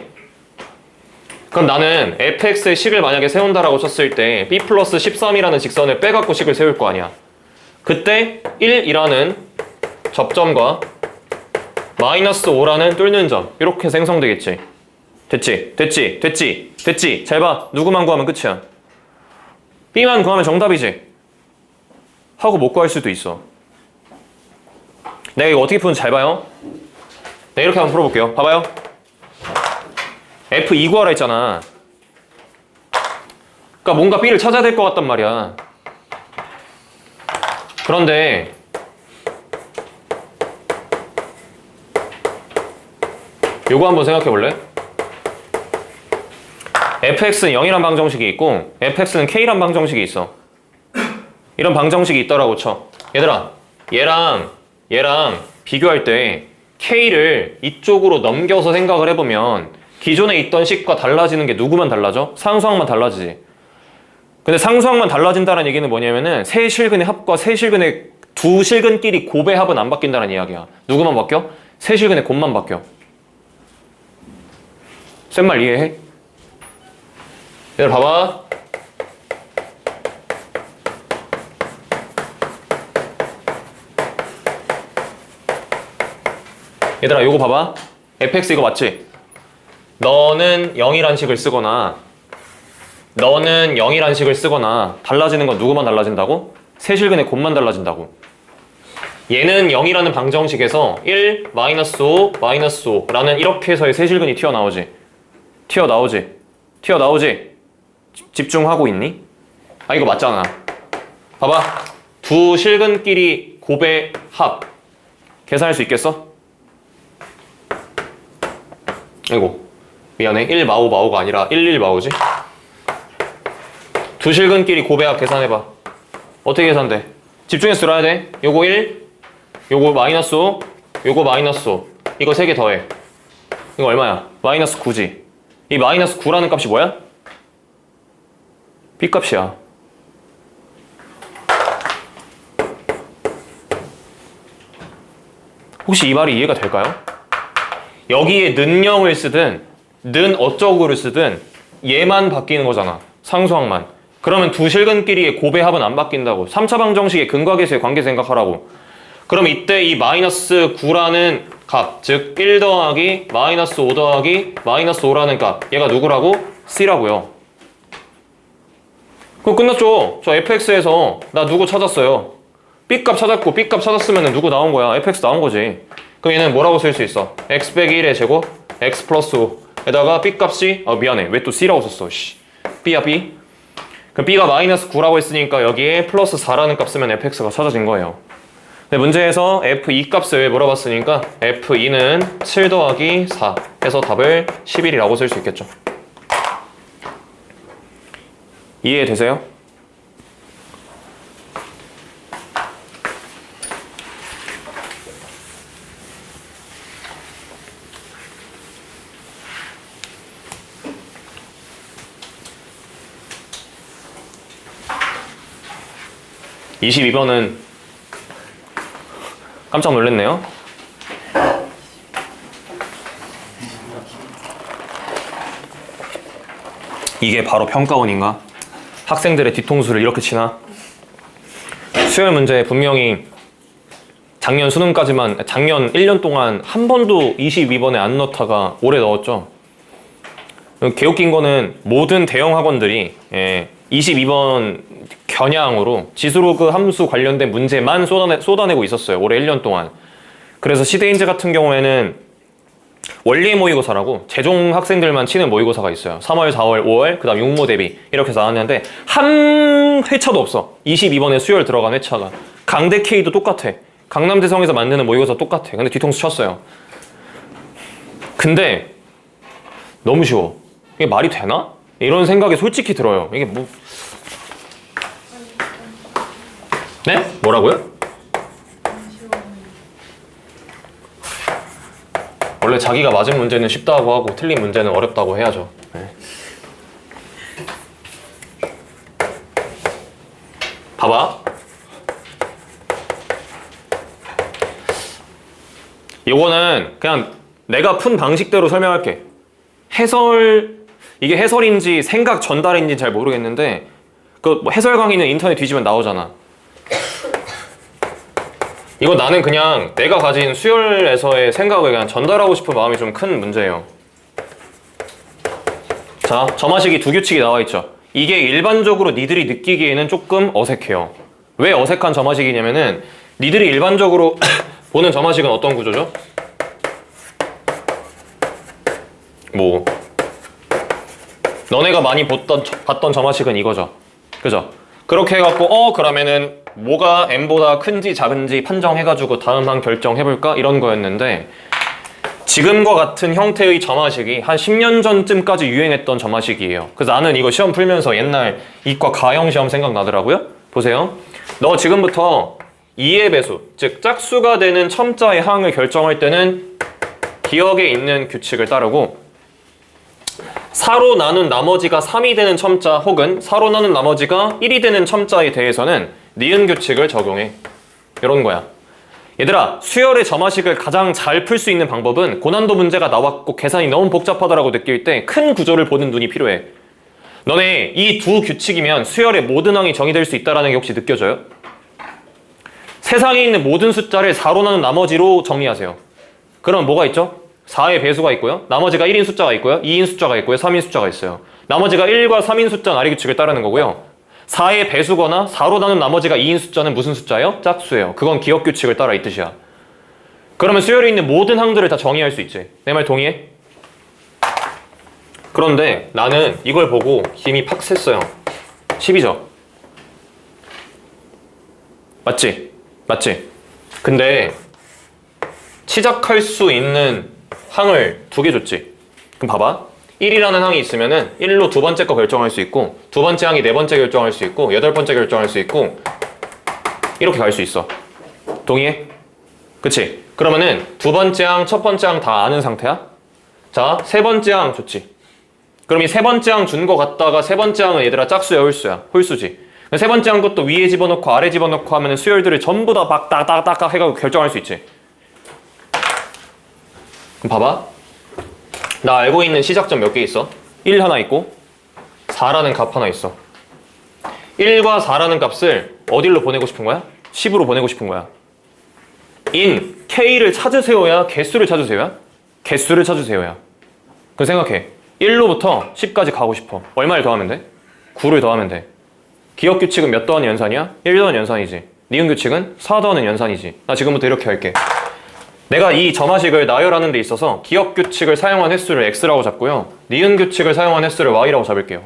Speaker 1: 그럼 나는 fx의 식을 만약에 세운다라고 쳤을 때 b 플러스 13이라는 직선을 빼갖고 식을 세울 거 아니야. 그때 1이라는 접점과 마이너스 5라는 뚫는 점 이렇게 생성되겠지. 됐지. 잘 봐. 누구만 구하면 끝이야. b만 구하면 정답이지. 하고 못 구할 수도 있어. 내가 이거 어떻게 푸는지 잘 봐요. 내가 이렇게 한번 풀어볼게요. 봐봐요. f2 구하라 했잖아. 그러니까 뭔가 b를 찾아야 될 것 같단 말이야. 그런데 요거 한번 생각해 볼래? fx는 0이란 방정식이 있고 fx는 k란 방정식이 있어. 이런 방정식이 있더라고 쳐. 얘들아, 얘랑 비교할 때 k를 이쪽으로 넘겨서 생각을 해보면 기존에 있던 식과 달라지는 게 누구만 달라져? 상수항만 달라지지. 근데 상수항만 달라진다는 얘기는 뭐냐면은 세 실근의 합과 세 실근의 두 실근끼리 곱의 합은 안 바뀐다는 이야기야. 누구만 바뀌어? 세 실근의 곱만 바뀌어. 센 말 이해해? 얘들 봐봐. 얘들아 요거 봐봐. fx 이거 맞지? 너는 0이란 식을 쓰거나 달라지는 건 누구만 달라진다고? 세실근의 곱만 달라진다고. 얘는 0이라는 방정식에서 1, 마이너스 5, 마이너스 5라는 이렇게 해서의 세실근이 튀어나오지. 집중하고 있니? 아 이거 맞잖아. 봐봐. 두 실근끼리 곱의 합 계산할 수 있겠어? 아이고 미안해. 1 마오 마오가 아니라 1 마오지. 두 실근끼리 곱의 합 계산해봐. 어떻게 계산돼? 집중해서 들어야 돼. 요거 1, 요거 마이너스 5, 요거 마이너스 5. 이거 3개 더해. 이거 얼마야? 마이너스 9지. 이 마이너스 9라는 값이 뭐야? b 값이야. 혹시 이 말이 이해가 될까요? 여기에 는 0을 쓰든 는 어쩌고를 쓰든 얘만 바뀌는 거잖아. 상수항만. 그러면 두 실근끼리의 곱의 합은 안 바뀐다고. 3차 방정식의 근과계수의 관계 생각하라고. 그럼 이때 이 마이너스 9라는 값, 즉 1 더하기 마이너스 5 더하기 마이너스 5라는 값, 얘가 누구라고? C라고요. 그럼 끝났죠. 저 fx에서 나 누구 찾았어요? b값 찾았고 b값 찾았으면 누구 나온 거야? fx 나온 거지. 그럼 얘는 뭐라고 쓸 수 있어? x 빼기 1의 제곱 x 플러스 5에다가 b값이 미안해. 왜 또 c라고 썼어? b야 b. 그럼 b가 마이너스 9라고 했으니까 여기에 플러스 4라는 값 쓰면 fx가 찾아진 거예요. 근데 문제에서 f2 값을 물어봤으니까 f2는 7 더하기 4 해서 답을 11이라고 쓸 수 있겠죠. 이해되세요? (22번은) 깜짝 놀랐네요. 이게 바로 평가원인가? 학생들의 뒤통수를 이렇게 치나? 수열 문제 분명히 작년 1년 동안 한 번도 22번에 안 넣다가 올해 넣었죠. 개웃긴 거는 모든 대형 학원들이 22번 겨냥으로 지수로그 함수 관련된 문제만 쏟아내고 있었어요. 올해 1년 동안. 그래서 시대인재 같은 경우에는 원리의 모의고사라고 최종 학생들만 치는 모의고사가 있어요. 3월, 4월, 5월, 그 다음 육모 대비 이렇게 나왔는데 한 회차도 없어. 22번에 수열 들어간 회차가. 강대 K도 똑같아. 강남대성에서 만드는 모의고사 똑같아. 근데 뒤통수 쳤어요. 근데 너무 쉬워. 이게 말이 되나? 이런 생각이 솔직히 들어요. 이게 뭐... 네? 뭐라고요? 원래 자기가 맞은 문제는 쉽다고 하고 틀린 문제는 어렵다고 해야죠. 네. 봐봐. 요거는 그냥 내가 푼 방식대로 설명할게. 이게 해설인지 생각 전달인지 잘 모르겠는데 그 뭐 해설 강의는 인터넷 뒤지면 나오잖아. 이거 나는 그냥 내가 가진 수열에서의 생각을 그냥 전달하고 싶은 마음이 좀 큰 문제예요. 자, 점화식이 두 규칙이 나와 있죠. 이게 일반적으로 니들이 느끼기에는 조금 어색해요. 왜 어색한 점화식이냐면은 니들이 일반적으로 보는 점화식은 어떤 구조죠? 뭐 너네가 많이 봤던 점화식은 이거죠. 그죠? 그렇게 해갖고 그러면은 뭐가 n보다 큰지 작은지 판정해가지고 다음 한 결정해볼까? 이런 거였는데 지금과 같은 형태의 점화식이 한 10년 전쯤까지 유행했던 점화식이에요. 그래서 나는 이거 시험 풀면서 옛날 이과 가형 시험 생각나더라고요. 보세요. 너 지금부터 2의 배수, 즉 짝수가 되는 첨자의 항을 결정할 때는 기억에 있는 규칙을 따르고 4로 나눈 나머지가 3이 되는 첨자 혹은 4로 나눈 나머지가 1이 되는 첨자에 대해서는 니은 규칙을 적용해. 이런 거야. 얘들아, 수열의 점화식을 가장 잘 풀 수 있는 방법은 고난도 문제가 나왔고 계산이 너무 복잡하다라고 느낄 때 큰 구조를 보는 눈이 필요해. 너네 이 두 규칙이면 수열의 모든 항이 정의될 수 있다는 게 혹시 느껴져요? 세상에 있는 모든 숫자를 4로 나눈 나머지로 정리하세요. 그럼 뭐가 있죠? 4의 배수가 있고요. 나머지가 1인 숫자가 있고요. 2인 숫자가 있고요. 3인 숫자가 있어요. 나머지가 1과 3인 숫자 나리 규칙을 따르는 거고요. 4의 배수거나 4로 나눈 나머지가 2인 숫자는 무슨 숫자예요? 짝수예요. 그건 기억 규칙을 따라 이 뜻이야. 그러면 수열에 있는 모든 항들을 다 정의할 수 있지. 내 말 동의해? 그런데 나는 이걸 보고 힘이 팍 샜어요. 10이죠? 맞지? 맞지? 근데 시작할 수 있는 항을 두 개 줬지. 그럼 봐봐. 1이라는 항이 있으면은 1로 두 번째 거 결정할 수 있고 두 번째 항이 네 번째 결정할 수 있고 여덟 번째 결정할 수 있고 이렇게 갈 수 있어. 동의해? 그치? 그러면은 두 번째 항, 첫 번째 항 다 아는 상태야? 자, 세 번째 항 좋지. 그럼 이 세 번째 항 준 거 갖다가 세 번째 항은 얘들아 짝수야, 홀수야? 홀수지. 세 번째 항 것도 위에 집어넣고 아래 집어넣고 하면은 수열들을 전부 다 막 딱딱딱 해가지고 결정할 수 있지. 그럼 봐봐. 나 알고 있는 시작점 몇 개 있어? 1 하나 있고 4라는 값 하나 있어. 1과 4라는 값을 어디로 보내고 싶은 거야? 10으로 보내고 싶은 거야. 인 K를 찾으세요야? 개수를 찾으세요야? 개수를 찾으세요야. 그럼 생각해. 1로부터 10까지 가고 싶어. 얼마를 더하면 돼? 9를 더하면 돼. 기억 규칙은 몇 더하는 연산이야? 1 더하는 연산이지. 니은 규칙은 4 더하는 연산이지. 나 지금부터 이렇게 할게. 내가 이 점화식을 나열하는 데 있어서 기억 규칙을 사용한 횟수를 x라고 잡고요. 니은 규칙을 사용한 횟수를 y라고 잡을게요.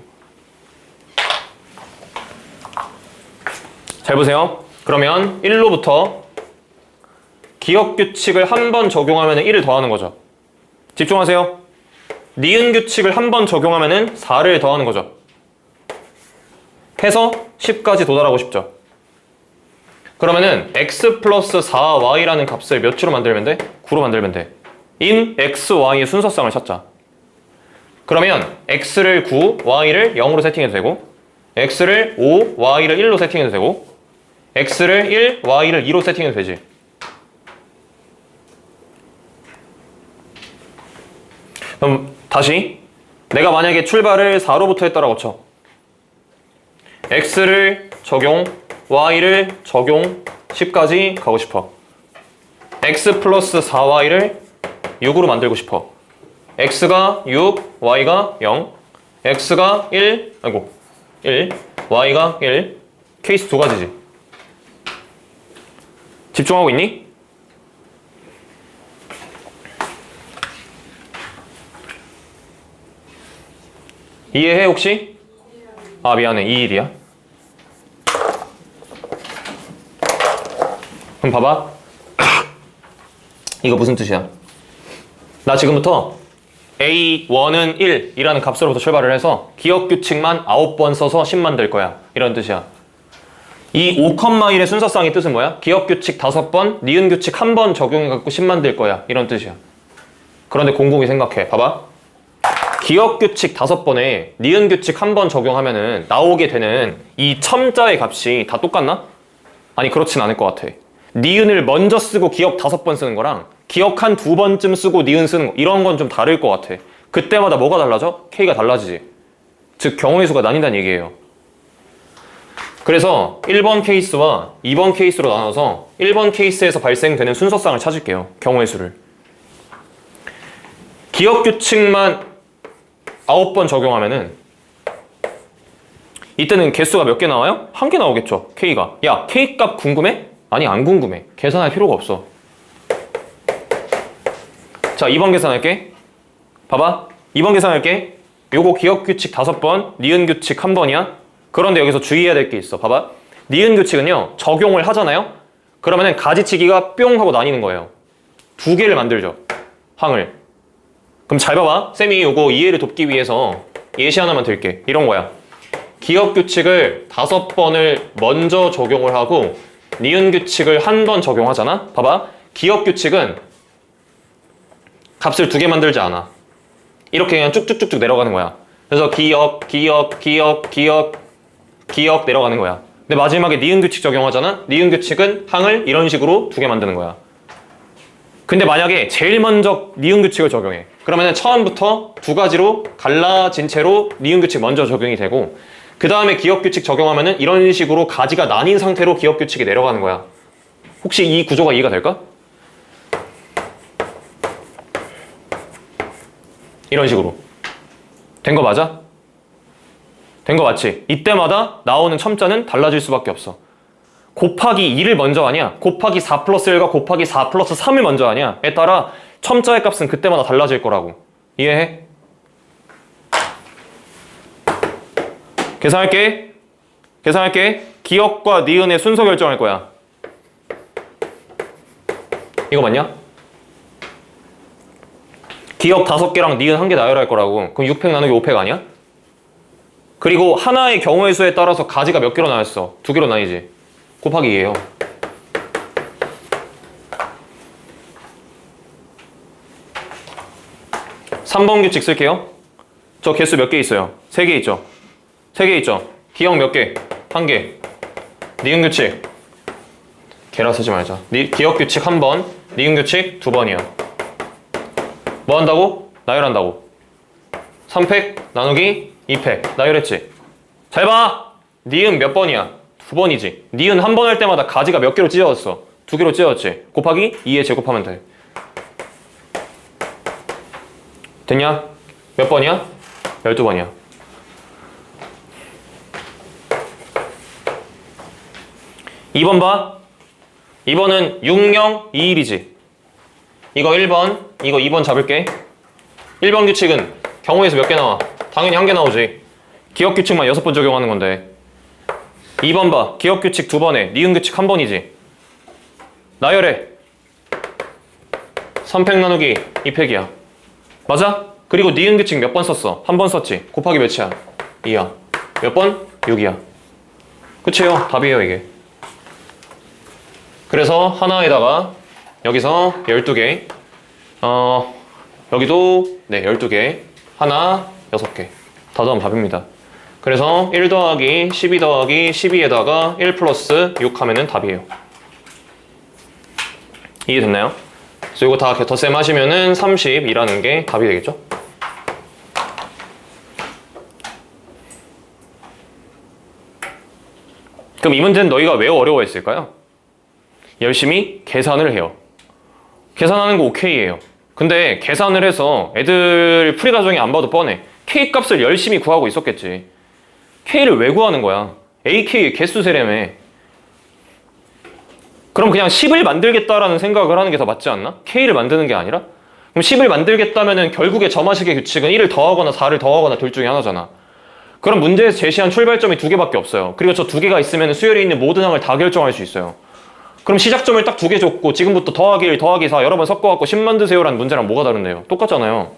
Speaker 1: 잘 보세요. 그러면 1로부터 기억 규칙을 한 번 적용하면 1을 더하는 거죠. 집중하세요. 니은 규칙을 한 번 적용하면 4를 더하는 거죠. 해서 10까지 도달하고 싶죠. 그러면은 x 플러스 4y라는 값을 몇 주로 만들면 돼? 9로 만들면 돼. in x, y의 순서상을 찾자. 그러면 x를 9, y를 0으로 세팅해도 되고 x를 5, y를 1로 세팅해도 되고 x를 1, y를 2로 세팅해도 되지. 그럼 다시 내가 만약에 출발을 4로부터 했다라고 쳐. x를 적용, y를 적용 10까지 가고 싶어. x 플러스 4y를 6으로 만들고 싶어. x가 6, y가 0, x가 1, y가 1. 케이스 두 가지지. 집중하고 있니? 이해해 혹시? 아 미안해 2일이야. 그럼 봐봐. 이거 무슨 뜻이야? 나 지금부터 A1은 1이라는 값으로부터 출발을 해서 기억 규칙만 9번 써서 10 만들 거야. 이런 뜻이야. 이 5,1의 순서상의 뜻은 뭐야? 기억 규칙 5번, 니은 규칙 1번 적용해갖고 10 만들 거야. 이런 뜻이야. 그런데 곰곰이 생각해. 봐봐. 기억 규칙 5번에 니은 규칙 1번 적용하면은 나오게 되는 이 첨자의 값이 다 똑같나? 아니, 그렇진 않을 것 같아. 니은을 먼저 쓰고 기억 5번 쓰는 거랑 기억 한 2번쯤 쓰고 니은 쓰는 거, 이런 건 좀 다를 것 같아. 그때마다 뭐가 달라져? K가 달라지지. 즉 경우의 수가 나뉜다는 얘기예요. 그래서 1번 케이스와 2번 케이스로 나눠서 1번 케이스에서 발생되는 순서상을 찾을게요. 경우의 수를. 기억 규칙만 9번 적용하면은 이때는 개수가 몇 개 나와요? 1개 나오겠죠. K가. 야, K 값 궁금해? 아니, 안 궁금해. 계산할 필요가 없어. 자, 2번 계산할게. 봐봐. 2번 계산할게. 요거 기억 규칙 5번, 니은 규칙 1번이야. 그런데 여기서 주의해야 될 게 있어. 봐봐. 니은 규칙은요, 적용을 하잖아요? 그러면은 가지치기가 뿅 하고 나뉘는 거예요. 2개를 만들죠. 항을. 그럼 잘 봐봐. 쌤이 요거 이해를 돕기 위해서 예시 하나만 들게. 이런 거야. 기억 규칙을 5번을 먼저 적용을 하고 니은 규칙을 1번 적용하잖아? 봐봐. 기억 규칙은 값을 2개 만들지 않아. 이렇게 그냥 쭉쭉쭉쭉 내려가는 거야. 그래서 기억 내려가는 거야. 근데 마지막에 니은 규칙 적용하잖아? 니은 규칙은 항을 이런 식으로 2개 만드는 거야. 근데 만약에 제일 먼저 니은 규칙을 적용해. 그러면은 처음부터 2가지로 갈라진 채로 니은 규칙 먼저 적용이 되고, 그 다음에 기억 규칙 적용하면은 이런 식으로 가지가 나뉜 상태로 기억 규칙이 내려가는 거야. 혹시 이 구조가 이해가 될까? 이런 식으로. 된 거 맞아? 된 거 맞지? 이때마다 나오는 첨자는 달라질 수밖에 없어. 곱하기 2를 먼저 하냐? 곱하기 4 플러스 1과 곱하기 4 플러스 3을 먼저 하냐?에 따라 첨자의 값은 그때마다 달라질 거라고. 이해해? 계산할게. 기억과 니은의 순서 결정할 거야. 이거 맞냐? 기억 5개랑 니은 1개 나열할 거라고. 그럼 6팩 나누기 5팩 아니야? 그리고 하나의 경우의 수에 따라서 가지가 몇 개로 나눴어? 2개로 나뉘지. 곱하기 2예요. (3번) 규칙 쓸게요. 저 개수 몇 개 있어요? 3개 있죠? 3개 있죠? 기억 몇 개? 1개. 니은 규칙 개라 쓰지 말자. 기억 규칙 1번, 니은 규칙 2번이야. 뭐 한다고? 나열한다고. 3팩 나누기 2팩 나열했지? 잘 봐! 니은 몇 번이야? 2번이지. 니은 1번 할 때마다 가지가 몇 개로 찢어졌어? 2개로 찢어졌지? 곱하기 2에 제곱하면 돼. 됐냐? 몇 번이야? 12번이야. (2번) 봐. 2번은 6021이지. 이거 1번, 이거 2번 잡을게. 1번 규칙은 경우에서 몇 개 나와? 당연히 1개 나오지. 기억 규칙만 6번 적용하는 건데. 2번 봐. 기억 규칙 2번에 니은 규칙 1번이지. 나열해. 3팩 나누기 2팩이야. 맞아? 그리고 니은 규칙 몇 번 썼어? 1번 썼지. 곱하기 몇이야? 2야. 몇 번? 6이야. 끝이에요. 답이에요, 이게. 그래서 하나에다가 여기서 12개, 여기도 네 12개, 하나 6개 다 더하면 답입니다. 그래서 1 더하기 12 더하기 12에다가 1 플러스 6 하면은 답이에요. 이해됐나요? 그래서 이거 다 덧셈 하시면은 30이라는 게 답이 되겠죠? 그럼 이 문제는 너희가 왜 어려워했을까요? 열심히 계산을 해요. 계산하는 거 오케이예요. 근데 계산을 해서 애들 풀이 과정이 안 봐도 뻔해. K 값을 열심히 구하고 있었겠지. K를 왜 구하는 거야? AK의 개수 세려며. 그럼 그냥 10을 만들겠다라는 생각을 하는 게 더 맞지 않나? K를 만드는 게 아니라? 그럼 10을 만들겠다면은 결국에 점화식의 규칙은 1을 더하거나 4를 더하거나 둘 중에 하나잖아. 그럼 문제에서 제시한 출발점이 2개밖에 없어요. 그리고 저 2개가 있으면 수열에 있는 모든 항을 다 결정할 수 있어요. 그럼 시작점을 딱 2개 줬고 지금부터 더하기 1, 더하기 4 여러 번 섞어갖고 10 만드세요라는 문제랑 뭐가 다른데요? 똑같잖아요.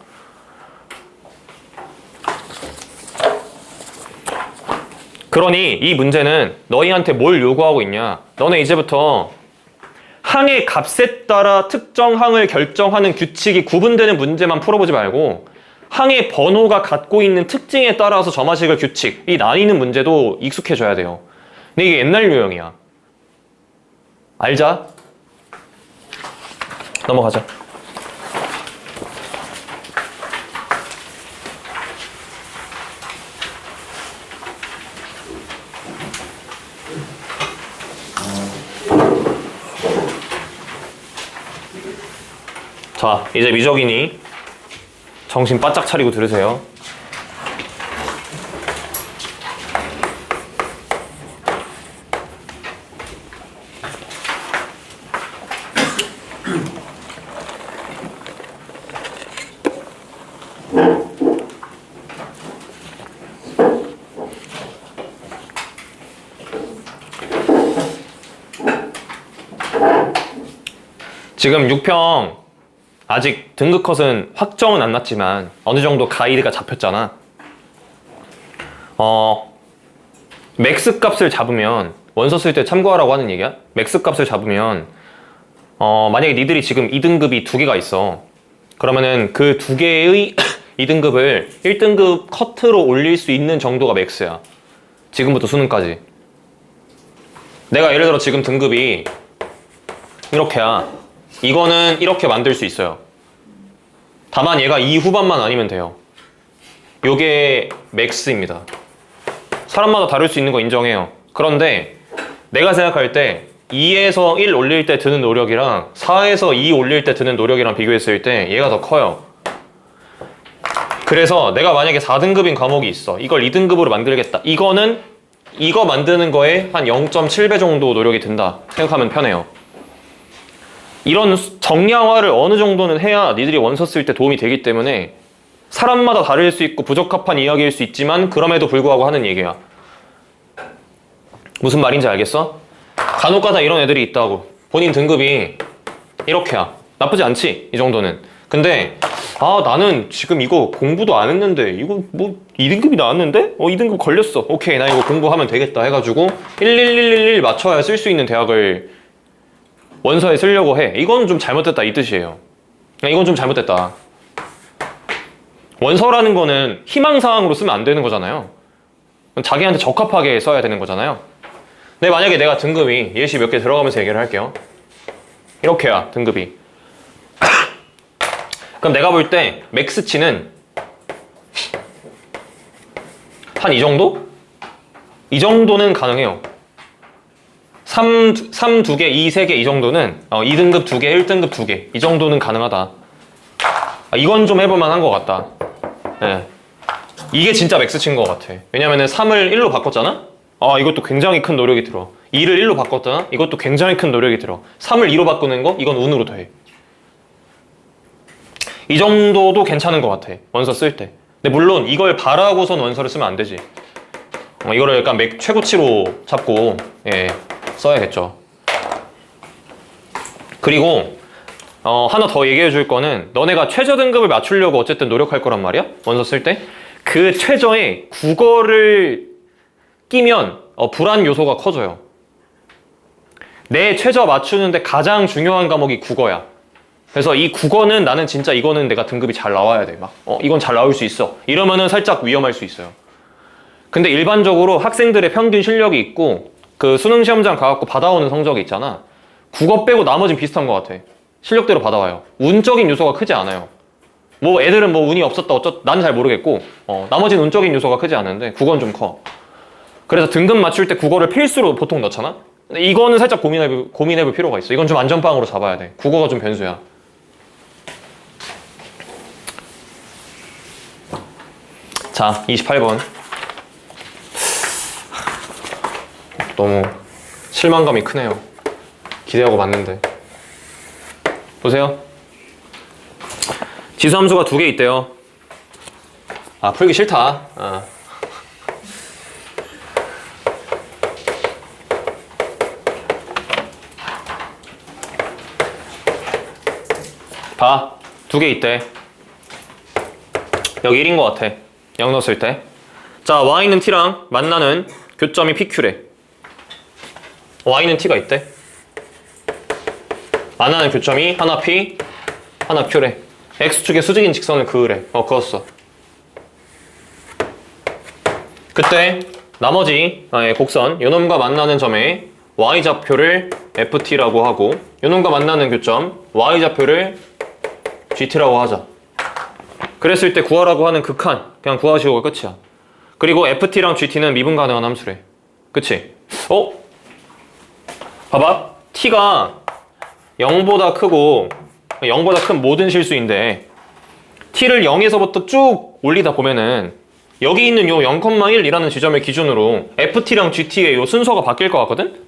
Speaker 1: 그러니 이 문제는 너희한테 뭘 요구하고 있냐? 너네 이제부터 항의 값에 따라 특정 항을 결정하는 규칙이 구분되는 문제만 풀어보지 말고 항의 번호가 갖고 있는 특징에 따라서 점화식을 규칙이 나뉘는 문제도 익숙해져야 돼요. 근데 이게 옛날 유형이야. 알자. 넘어가자. 자, 이제 미적이니 정신 바짝 차리고 들으세요. 지금 6평 아직 등급 컷은 확정은 안 났지만 어느 정도 가이드가 잡혔잖아. 맥스 값을 잡으면 원서 쓸 때 참고하라고 하는 얘기야. 맥스 값을 잡으면 만약에 니들이 지금 2등급이 2개가 있어. 그러면은 그 2개의 2등급을 1등급 커트로 올릴 수 있는 정도가 맥스야. 지금부터 수능까지. 내가 예를 들어 지금 등급이 이렇게야. 이거는 이렇게 만들 수 있어요. 다만 얘가 2 후반만 아니면 돼요. 요게 맥스입니다. 사람마다 다를 수 있는 거 인정해요. 그런데 내가 생각할 때 2에서 1 올릴 때 드는 노력이랑 4에서 2 올릴 때 드는 노력이랑 비교했을 때 얘가 더 커요. 그래서 내가 만약에 4등급인 과목이 있어. 이걸 2등급으로 만들겠다. 이거는 이거 만드는 거에 한 0.7배 정도 노력이 든다 생각하면 편해요. 이런 정량화를 어느 정도는 해야 니들이 원서 쓸 때 도움이 되기 때문에 사람마다 다를 수 있고 부적합한 이야기일 수 있지만 그럼에도 불구하고 하는 얘기야. 무슨 말인지 알겠어? 간혹가다 이런 애들이 있다고. 본인 등급이 이렇게야. 나쁘지 않지? 이 정도는. 근데 나는 지금 이거 공부도 안 했는데 이거 뭐 2등급이 나왔는데? 2등급 걸렸어. 오케이, 나 이거 공부하면 되겠다 해가지고 11111 맞춰야 쓸 수 있는 대학을 원서에 쓰려고 해. 이건 좀 잘못됐다 이 뜻이에요. 이건 좀 잘못됐다. 원서라는 거는 희망사항으로 쓰면 안 되는 거잖아요. 자기한테 적합하게 써야 되는 거잖아요. 근데 만약에 내가 등급이 예시 몇 개 들어가면서 얘기를 할게요. 이렇게야 등급이. 그럼 내가 볼 때 맥스치는 한 이 정도? 이 정도는 가능해요. 3 2개, 2 3개 이 정도는 2등급 2개, 1등급 2개 이 정도는 가능하다. 이건 좀 해볼만 한 것 같다. 네. 이게 진짜 맥스친 것 같아. 왜냐면은 3을 1로 바꿨잖아? 이것도 굉장히 큰 노력이 들어. 2를 1로 바꿨잖아? 이것도 굉장히 큰 노력이 들어. 3을 2로 바꾸는 거? 이건 운으로 돼. 이 정도도 괜찮은 것 같아. 원서 쓸 때. 근데 물론 이걸 바라고선 원서를 쓰면 안 되지. 이거를 약간 최고치로 잡고 써야겠죠. 그리고 하나 더 얘기해 줄 거는 너네가 최저 등급을 맞추려고 어쨌든 노력할 거란 말이야. 원서 쓸 때. 그 최저에 국어를 끼면 불안 요소가 커져요. 내 최저 맞추는데 가장 중요한 과목이 국어야. 그래서 이 국어는 나는 진짜 이거는 내가 등급이 잘 나와야 돼. 이건 잘 나올 수 있어. 이러면은 살짝 위험할 수 있어요. 근데 일반적으로 학생들의 평균 실력이 있고 그 수능 시험장 가갖고 받아오는 성적이 있잖아. 국어 빼고 나머지는 비슷한 것 같아. 실력대로 받아와요. 운적인 요소가 크지 않아요. 애들은 운이 없었다 나는 잘 모르겠고 나머지는 운적인 요소가 크지 않은데 국어는 좀 커. 그래서 등급 맞출 때 국어를 필수로 보통 넣잖아. 근데 이거는 살짝 고민해볼 필요가 있어. 이건 좀 안전빵으로 잡아야 돼. 국어가 좀 변수야. 자, 28번. 너무 실망감이 크네요. 기대하고 봤는데. 보세요. 지수함수가 2개 있대요. 풀기 싫다. 봐. 2개 있대. 여기 1인 것 같아. 0 넣었을 때. 자, y는 t랑 만나는 교점이 pq래. y는 t가 있대. 만나는 교점이 하나 P, 하나 Q래. X축의 수직인 직선을 그으래. 그었어. 그때 나머지 곡선 요놈과 만나는 점에 Y좌표를 FT라고 하고 요놈과 만나는 교점 Y좌표를 GT라고 하자. 그랬을 때 구하라고 하는 극한 그냥 구하시고 끝이야. 그리고 FT랑 GT는 미분 가능한 함수래. 그치? 봐봐. T가 0보다 크고 0보다 큰 모든 실수인데 T를 0에서부터 쭉 올리다 보면은 여기 있는 요 0,1이라는 지점을 기준으로 FT랑 GT의 요 순서가 바뀔 것 같거든?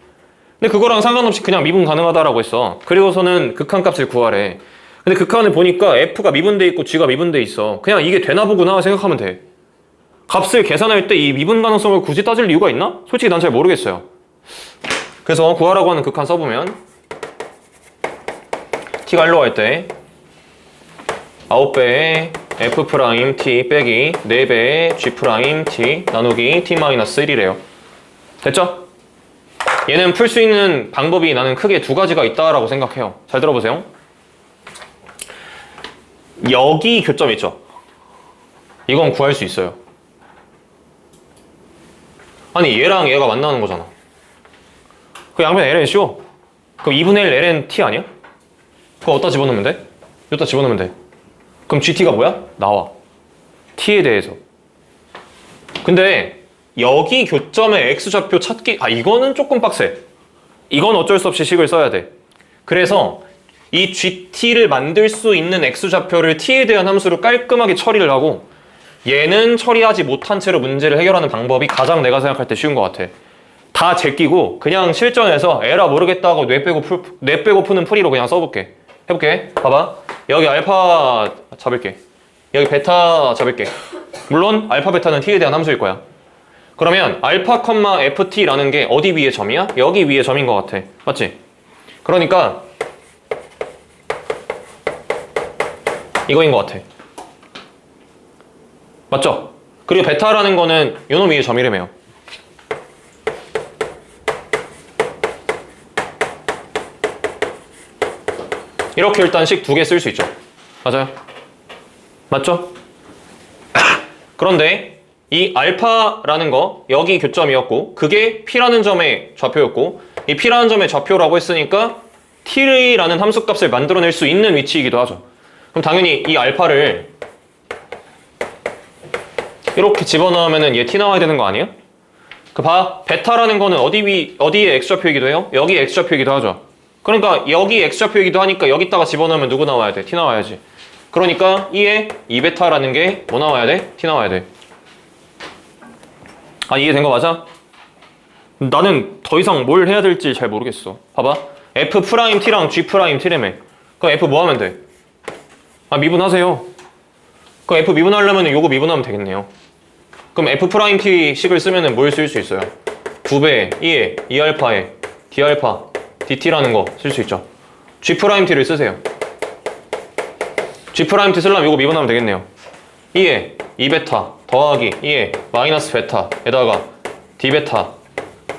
Speaker 1: 근데 그거랑 상관없이 그냥 미분 가능하다라고 했어. 그리고서는 극한값을 구하래. 근데 극한을 보니까 F가 미분돼 있고 G가 미분돼 있어. 그냥 이게 되나 보구나 생각하면 돼. 값을 계산할 때 이 미분 가능성을 굳이 따질 이유가 있나? 솔직히 난 잘 모르겠어요. 그래서 구하라고 하는 극한 써보면 T가 1로 갈 때 9배의 F'T 빼기 4배의 G'T 나누기 T-1이래요. 됐죠? 얘는 풀 수 있는 방법이 나는 크게 두 가지가 있다라고 생각해요. 잘 들어보세요. 여기 교점 있죠? 이건 구할 수 있어요. 아니 얘랑 얘가 만나는 거잖아. 그 양변 ln 쉬워. 그럼 2분의 1 ln t 아니야? 그거 어디다 집어넣으면 돼? 여기다 집어넣으면 돼. 그럼 gt가 뭐야? 나와. t에 대해서. 근데 여기 교점의 x좌표 찾기 이거는 조금 빡세. 이건 어쩔 수 없이 식을 써야 돼. 그래서 이 gt를 만들 수 있는 x좌표를 t에 대한 함수로 깔끔하게 처리를 하고 얘는 처리하지 못한 채로 문제를 해결하는 방법이 가장 내가 생각할 때 쉬운 것 같아. 다 제끼고 그냥 실전에서 에라 모르겠다 하고 뇌 빼고 푸는 풀이로 그냥 써볼게. 해볼게. 봐봐. 여기 알파 잡을게. 여기 베타 잡을게. 물론 알파 베타는 t에 대한 함수일 거야. 그러면 알파, ft라는 게 어디 위에 점이야? 여기 위에 점인 것 같아. 맞지? 그러니까 이거인 것 같아. 맞죠? 그리고 베타라는 거는 요놈 위에 점이라며요. 이렇게 일단 식 두 개 쓸 수 있죠. 맞아요? 맞죠? 그런데 이 알파라는 거 여기 교점이었고 그게 P라는 점의 좌표였고 이 P라는 점의 좌표라고 했으니까 T라는 함수값을 만들어낼 수 있는 위치이기도 하죠. 그럼 당연히 이 알파를 이렇게 집어넣으면 얘 T 나와야 되는 거 아니에요? 베타라는 거는 어디에 x좌표이기도 해요? 여기 x좌표이기도 하죠. 그러니까 여기 x좌표이기도 하니까 여기다가 집어넣으면 누구 나와야 돼? T 나와야지. 그러니까 2에 2베타라는 게 뭐 나와야 돼? T 나와야 돼. 이해된 거 맞아? 나는 더 이상 뭘 해야 될지 잘 모르겠어. 봐봐. F'T랑 G'T라며. 그럼 F 뭐 하면 돼? 미분하세요. 그럼 F 미분하려면 요거 미분하면 되겠네요. 그럼 F'T 식을 쓰면은 뭘 쓸 수 있어요? 9배 2에 2알파에 D알파 DT라는 거 쓸 수 있죠. G'T를 쓰세요. G'T 쓰려면 요거 미분하면 되겠네요. 2에 2베타 더하기 2에 마이너스 베타에다가 D베타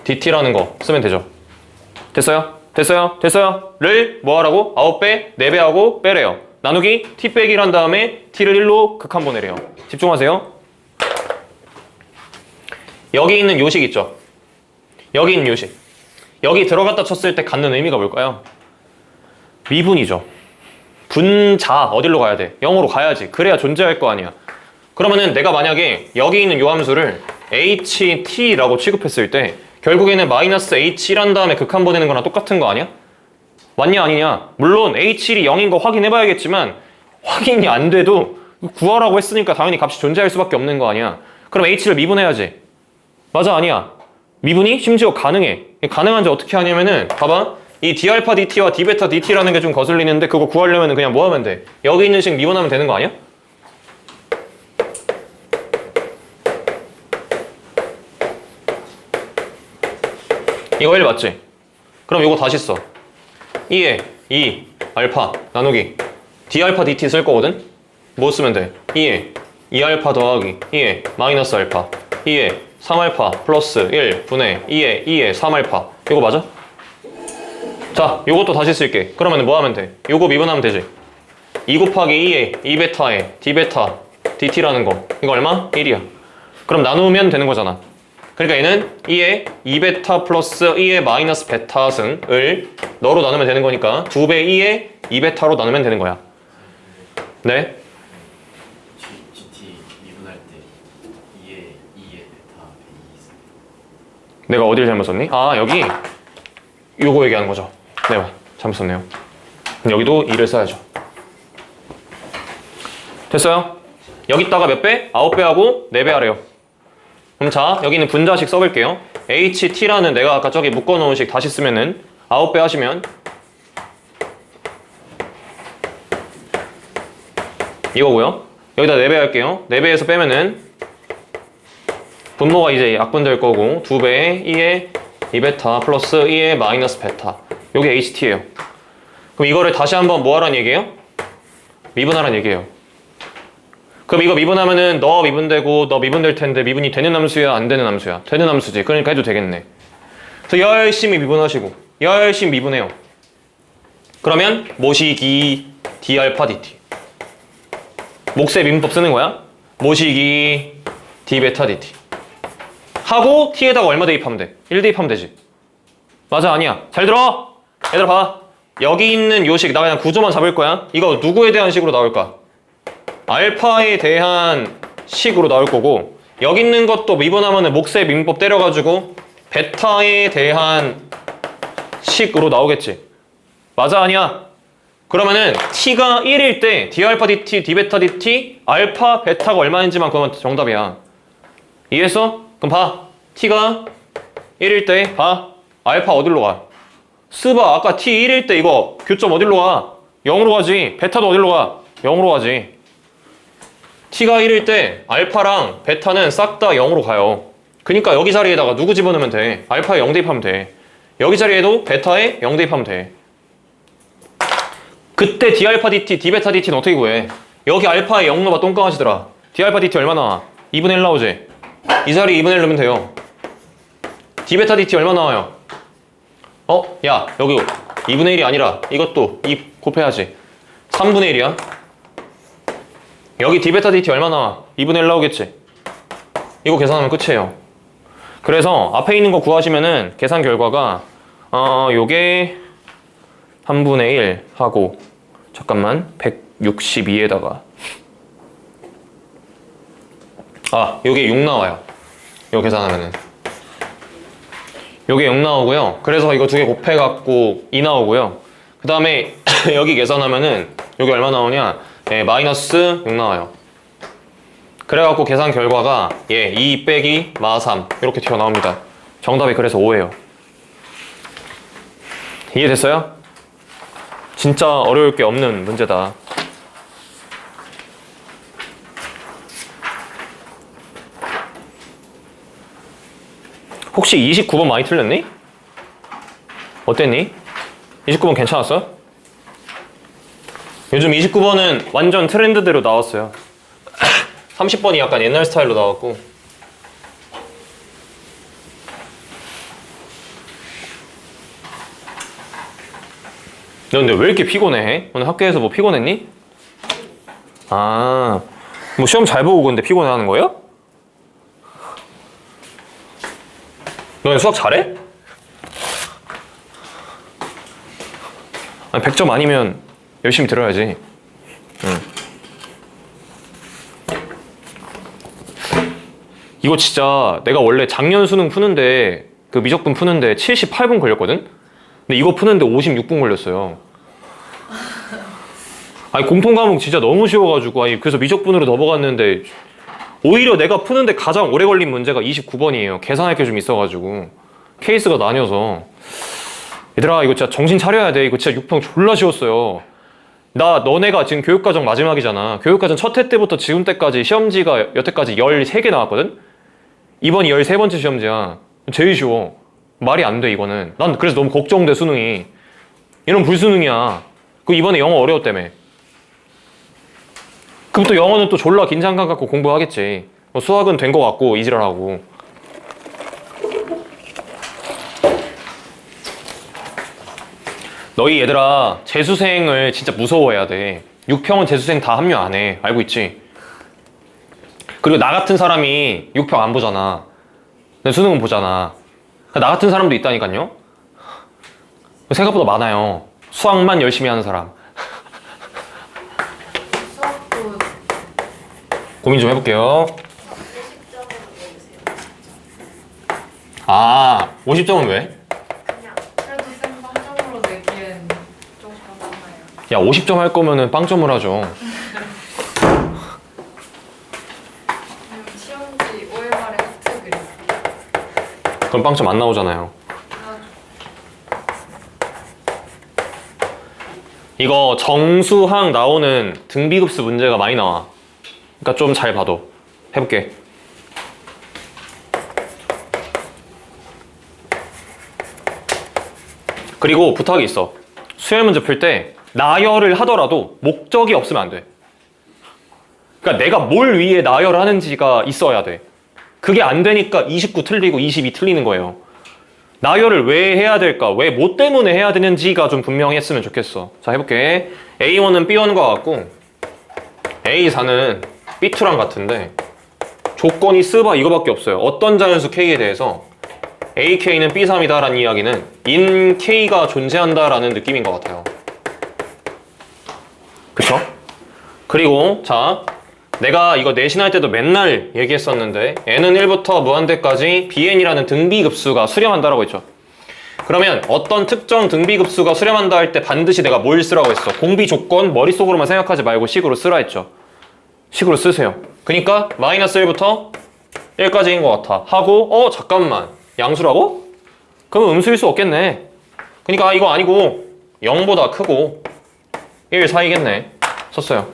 Speaker 1: DT라는 거 쓰면 되죠. 됐어요? 됐어요? 됐어요? 를 뭐 하라고? 9배 4배하고 빼래요. 나누기 T 빼기를 한 다음에 T를 1로 극한 보내래요. 집중하세요. 여기 있는 요식 있죠? 여기 있는 요식. 여기 들어갔다 쳤을 때 갖는 의미가 뭘까요? 미분이죠. 분자 어디로 가야 돼? 0으로 가야지. 그래야 존재할 거 아니야. 그러면은 내가 만약에 여기 있는 요 함수를 HT라고 취급했을 때 결국에는 마이너스 H1한 다음에 극한 보내는 거랑 똑같은 거 아니야? 맞냐 아니냐? 물론 H1이 0인 거 확인해봐야겠지만 확인이 안 돼도 구하라고 했으니까 당연히 값이 존재할 수밖에 없는 거 아니야. 그럼 H를 미분해야지. 맞아 아니야? 미분이 심지어 가능해. 가능한지 어떻게 하냐면은 봐봐. 이 D알파 DT와 D베타 DT라는 게 좀 거슬리는데 그거 구하려면 그냥 뭐 하면 돼? 여기 있는 식 미분하면 되는 거 아니야? 이거 1 맞지? 그럼 이거 다시 써. 2에 2 알파 나누기 D알파 DT 쓸 거거든? 뭐 쓰면 돼? 2에 2알파 더하기 2에 마이너스 알파 2에 3알파 플러스 1 분의 2에 3알파 이거 맞아? 자, 요것도 다시 쓸게. 그러면 뭐 하면 돼? 요거 미분하면 되지. 2 곱하기 2에 2베타에 d베타 dt라는 거. 이거 얼마? 1이야. 그럼 나누면 되는 거잖아. 그러니까 얘는 2에 2베타 플러스 2에 마이너스 베타 승을 너로 나누면 되는 거니까 2배 2에 2베타로 나누면 되는 거야. 네?
Speaker 2: GT 미분할 때 2에 베타 2
Speaker 1: 내가 어디를 잘못 썼니? 아, 여기 요거 얘기하는 거죠. 네, 잘못 썼네요. 여기도 2를 써야죠. 됐어요? 여기다가 몇 배? 9배하고 4배 하래요. 그럼 자, 여기는 분자식 써볼게요. HT라는 내가 아까 저기 묶어놓은 식 다시 쓰면은 9배 하시면 이거고요. 여기다 4배 할게요. 4배에서 빼면은 분모가 이제 약분될 거고 2배에 2에 2베타 플러스 2에 마이너스 베타. 요게 HT예요. 그럼 이거를 다시 한번 뭐 하라는 얘기예요? 미분하라는 얘기예요. 그럼 이거 미분하면은 너 미분되고 너 미분될 텐데 미분이 되는 함수야 안 되는 함수야? 되는 함수지. 그러니까 해도 되겠네. 그래서 열심히 미분하시고 열심히 미분해요. 그러면 모시기 d알파 dt. 몫의 미분법 쓰는 거야. 모시기 d베타 dt. 하고 t에다가 얼마 대입하면 돼? 1 대입하면 되지. 맞아 아니야? 잘 들어! 얘들아 봐. 여기 있는 요식 나 그냥 구조만 잡을 거야. 이거 누구에 대한 식으로 나올까? 알파에 대한 식으로 나올 거고 여기 있는 것도 미분하면은 몫의 미분법 때려가지고 베타에 대한 식으로 나오겠지. 맞아 아니야? 그러면은 t가 1일 때 d알파 dt, d베타 dt, 알파, 베타가 얼마인지만 그러면 정답이야. 이해했어? 그럼 봐. t가 1일 때 봐. 알파 어디로 가? 스바 아까 t 1일 때 이거 교점 어디로 가? 0으로 가지. 베타도 어디로 가? 0으로 가지. t가 1일 때 알파랑 베타는 싹 다 0으로 가요. 그러니까 여기 자리에다가 누구 집어넣으면 돼? 알파에 0 대입하면 돼. 여기 자리에도 베타에 0 대입하면 돼. 그때 d알파 dt, d베타 dt는 어떻게 구해? 여기 알파에 0 넣어봐 똥강아지들아. d알파 dt 얼마 나와? 2분의 1 나오지? 이 자리에 2분의 1 넣으면 돼요. d베타 dt 얼마 나와요? 야 여기 2분의 1이 아니라 이것도 2 곱해야지. 3분의 1이야. 여기 d베타 dt 얼마 나와? 2분의 1 나오겠지? 이거 계산하면 끝이에요. 그래서 앞에 있는 거 구하시면은 계산 결과가 요게 3분의 1 하고 잠깐만 162에다가 요게 6 나와요. 이거 계산하면은 요게 6 나오고요. 그래서 이거 두 개 곱해갖고 2 나오고요. 그 다음에 여기 계산하면은 요게 얼마 나오냐? 마이너스 6 나와요. 그래갖고 계산 결과가 2 빼기 마 3 이렇게 튀어나옵니다. 정답이 그래서 5예요. 이해됐어요? 진짜 어려울 게 없는 문제다. 혹시 29번 많이 틀렸니? 어땠니? 29번 괜찮았어? 요즘 29번은 완전 트렌드대로 나왔어요. 30번이 약간 옛날 스타일로 나왔고. 너 근데 왜 이렇게 피곤해? 오늘 학교에서 뭐 피곤했니? 뭐 시험 잘 보고 근데 피곤해하는 거예요? 너네 수학 잘해? 아니 100점 아니면 열심히 들어야지. 이거 진짜 내가 원래 작년 수능 푸는데 그 미적분 푸는데 78분 걸렸거든? 근데 이거 푸는데 56분 걸렸어요. 아니 공통과목 진짜 너무 쉬워가지고 그래서 미적분으로 넘어갔는데 오히려 내가 푸는데 가장 오래 걸린 문제가 29번이에요. 계산할 게 좀 있어가지고 케이스가 나뉘어서. 얘들아 이거 진짜 정신 차려야 돼. 이거 진짜 6평 졸라 쉬웠어요. 너네가 지금 교육과정 마지막이잖아. 교육과정 첫 해 때부터 지금 때까지 시험지가 여태까지 13개 나왔거든? 이번이 13번째 시험지야. 제일 쉬워. 말이 안 돼 이거는. 난 그래서 너무 걱정돼 수능이. 이런 불수능이야. 그 이번에 영어 어려웠다며. 그럼 또 영어는 또 졸라 긴장감 갖고 공부하겠지. 수학은 된 거 같고 이지랄하고. 너희 얘들아 재수생을 진짜 무서워해야 돼. 6평은 재수생 다 합류 안 해. 알고 있지? 그리고 나 같은 사람이 6평 안 보잖아. 근데 수능은 보잖아. 나 같은 사람도 있다니까요. 생각보다 많아요. 수학만 열심히 하는 사람.
Speaker 3: 수학도
Speaker 1: 고민 좀 해볼게요.
Speaker 3: 50점으로 내주세요.
Speaker 1: 아, 50점은 왜?
Speaker 3: 그냥 그래도 쌤 빵점으로 내기엔 좀 그렇잖아요.
Speaker 1: 야, 50점 할 거면은 빵점을 하죠.
Speaker 3: 시험지 5일 만에 하트 그리기.
Speaker 1: 그럼 빵점 안 나오잖아요. 이거 정수항 나오는 등비급수 문제가 많이 나와. 그러니까 좀 잘 봐둬. 해볼게. 그리고 부탁이 있어. 수열 문제 풀 때 나열을 하더라도 목적이 없으면 안 돼. 그러니까 내가 뭘 위해 나열을 하는지가 있어야 돼. 그게 안 되니까 29 틀리고 22 틀리는 거예요. 나열을 왜 해야 될까? 왜 뭐 때문에 해야 되는지가 좀 분명히 했으면 좋겠어. 자, 해볼게. A1은 B1과 같고 A4는 B2랑 같은데 조건이 스바 이거밖에 없어요. 어떤 자연수 K에 대해서 AK는 B3이다 라는 이야기는 in K가 존재한다 라는 느낌인 것 같아요. 그쵸? 그리고 자, 내가 이거 내신할 때도 맨날 얘기했었는데 n은 1부터 무한대까지 bn이라는 등비급수가 수렴한다라고 했죠. 그러면 어떤 특정 등비급수가 수렴한다 할 때 반드시 내가 뭘 쓰라고 했어? 공비 조건 머릿속으로만 생각하지 말고 식으로 쓰라 했죠. 식으로 쓰세요. 그러니까 마이너스 1부터 1까지인 것 같아 하고 잠깐만 양수라고? 그럼 음수일 수 없겠네. 그러니까 이거 아니고 0보다 크고 1 사이겠네. 썼어요.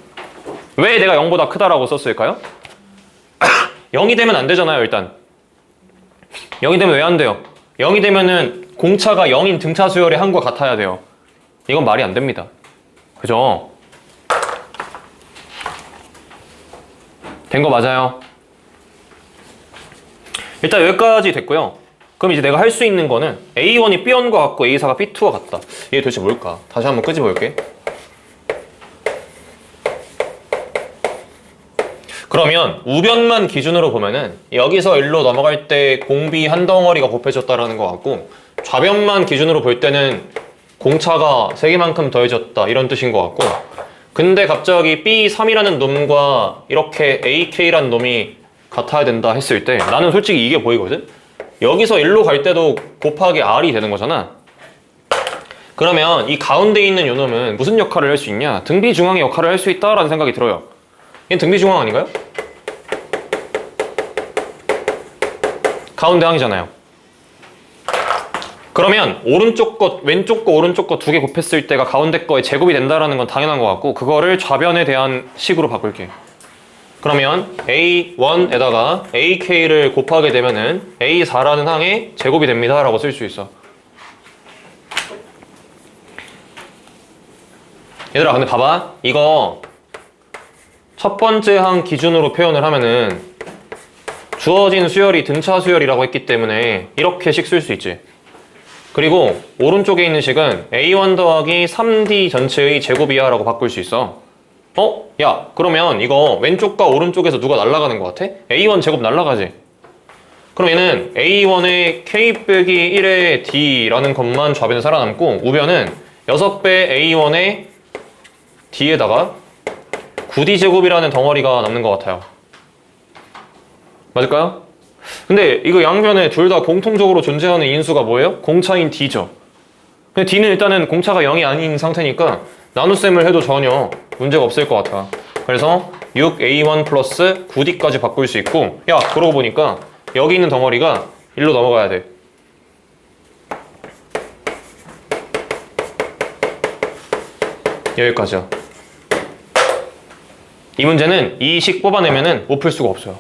Speaker 1: 왜 내가 0보다 크다라고 썼을까요? 0이 되면 안 되잖아요. 일단 0이 되면 왜 안 돼요? 0이 되면은 공차가 0인 등차 수열의 항과 같아야 돼요. 이건 말이 안 됩니다. 그죠? 된 거 맞아요. 일단 여기까지 됐고요. 그럼 이제 내가 할 수 있는 거는 A1이 B1과 같고 A4가 B2와 같다. 이게 도대체 뭘까? 다시 한번 끄집어 볼게. 그러면 우변만 기준으로 보면은 여기서 일로 넘어갈 때 공비 한 덩어리가 곱해졌다라는 것 같고 좌변만 기준으로 볼 때는 공차가 3개만큼 더해졌다 이런 뜻인 것 같고 근데 갑자기 B3이라는 놈과 이렇게 AK라는 놈이 같아야 된다 했을 때 나는 솔직히 이게 보이거든? 여기서 일로 갈 때도 곱하기 R이 되는 거잖아. 그러면 이 가운데 있는 요 놈은 무슨 역할을 할 수 있냐? 등비중앙의 역할을 할 수 있다라는 생각이 들어요. 얘는 등비중앙 아닌가요? 가운데 항이잖아요. 그러면 오른쪽 것, 왼쪽 거, 오른쪽 거 두 개 곱했을 때가 가운데 거의 제곱이 된다라는 건 당연한 것 같고 그거를 좌변에 대한 식으로 바꿀게. 그러면 A1에다가 AK를 곱하게 되면은 A4라는 항의 제곱이 됩니다 라고 쓸 수 있어. 얘들아 근데 봐봐. 이거 첫 번째 항 기준으로 표현을 하면은 주어진 수열이 등차 수열이라고 했기 때문에 이렇게 식 쓸 수 있지. 그리고 오른쪽에 있는 식은 A1 더하기 3D 전체의 제곱이야 라고 바꿀 수 있어. 야 그러면 이거 왼쪽과 오른쪽에서 누가 날아가는 것 같아? A1 제곱 날아가지. 그럼 얘는 A1의 K 빼기 1의 D라는 것만 좌변에 살아남고 우변은 6배 A1의 D에다가 9D 제곱이라는 덩어리가 남는 것 같아요. 맞을까요? 근데 이거 양변에 둘 다 공통적으로 존재하는 인수가 뭐예요? 공차인 D죠. 근데 D는 일단은 공차가 0이 아닌 상태니까 나눗셈을 해도 전혀 문제가 없을 것 같아. 그래서 6A1 플러스 9D까지 바꿀 수 있고 야 그러고 보니까 여기 있는 덩어리가 일로 넘어가야 돼. 여기까지야. 이 문제는 이 식 뽑아내면은 못 풀 수가 없어요.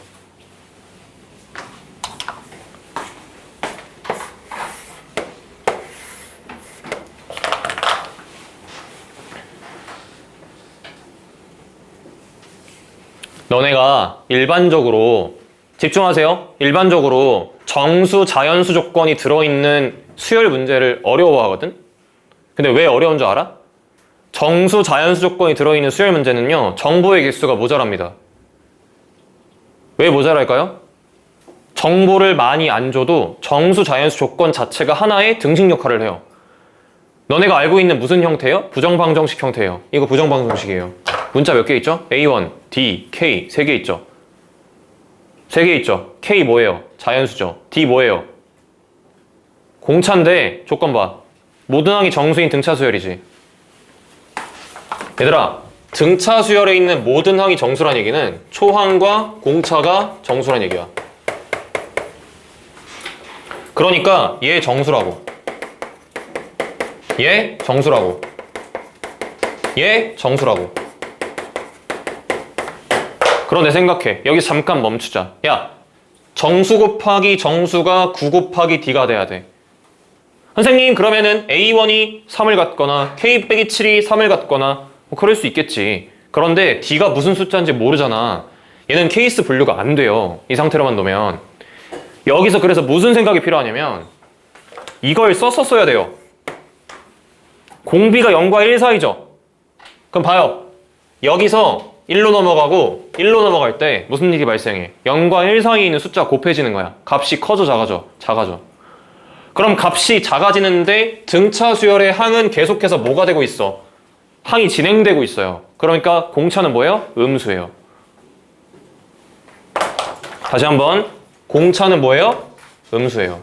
Speaker 1: 너네가 일반적으로 집중하세요. 일반적으로 정수, 자연수 조건이 들어있는 수열 문제를 어려워하거든? 근데 왜 어려운 줄 알아? 정수 자연수 조건이 들어있는 수열 문제는요, 정보의 개수가 모자랍니다. 왜 모자랄까요? 정보를 많이 안 줘도 정수 자연수 조건 자체가 하나의 등식 역할을 해요. 너네가 알고 있는 무슨 형태예요? 부정방정식 형태예요. 이거 부정방정식이에요. 문자 몇 개 있죠? A1, D, K 3개 있죠? 3개 있죠? K 뭐예요? 자연수죠. D 뭐예요? 공차인데 조건 봐. 모든 항이 정수인 등차 수열이지. 얘들아, 등차 수열에 있는 모든 항이 정수란 얘기는 초항과 공차가 정수란 얘기야. 그러니까 얘 정수라고. 얘 정수라고. 얘 정수라고. 그런데 생각해. 여기서 잠깐 멈추자. 야, 정수 곱하기 정수가 9 곱하기 D가 돼야 돼. 선생님, 그러면은 A1이 3을 갖거나 K 빼기 7이 3을 갖거나 뭐 그럴 수 있겠지. 그런데 D가 무슨 숫자인지 모르잖아. 얘는 케이스 분류가 안 돼요. 이 상태로만 놓으면. 여기서 그래서 무슨 생각이 필요하냐면 이걸 써서 써야 돼요. 공비가 0과 1 사이죠. 그럼 봐요. 여기서 1로 넘어가고 1로 넘어갈 때 무슨 일이 발생해? 0과 1 사이에 있는 숫자가 곱해지는 거야. 값이 커져 작아져? 작아져. 그럼 값이 작아지는데 등차 수열의 항은 계속해서 뭐가 되고 있어? 항이 진행되고 있어요. 그러니까 공차는 뭐예요? 음수예요. 다시 한번. 공차는 뭐예요? 음수예요.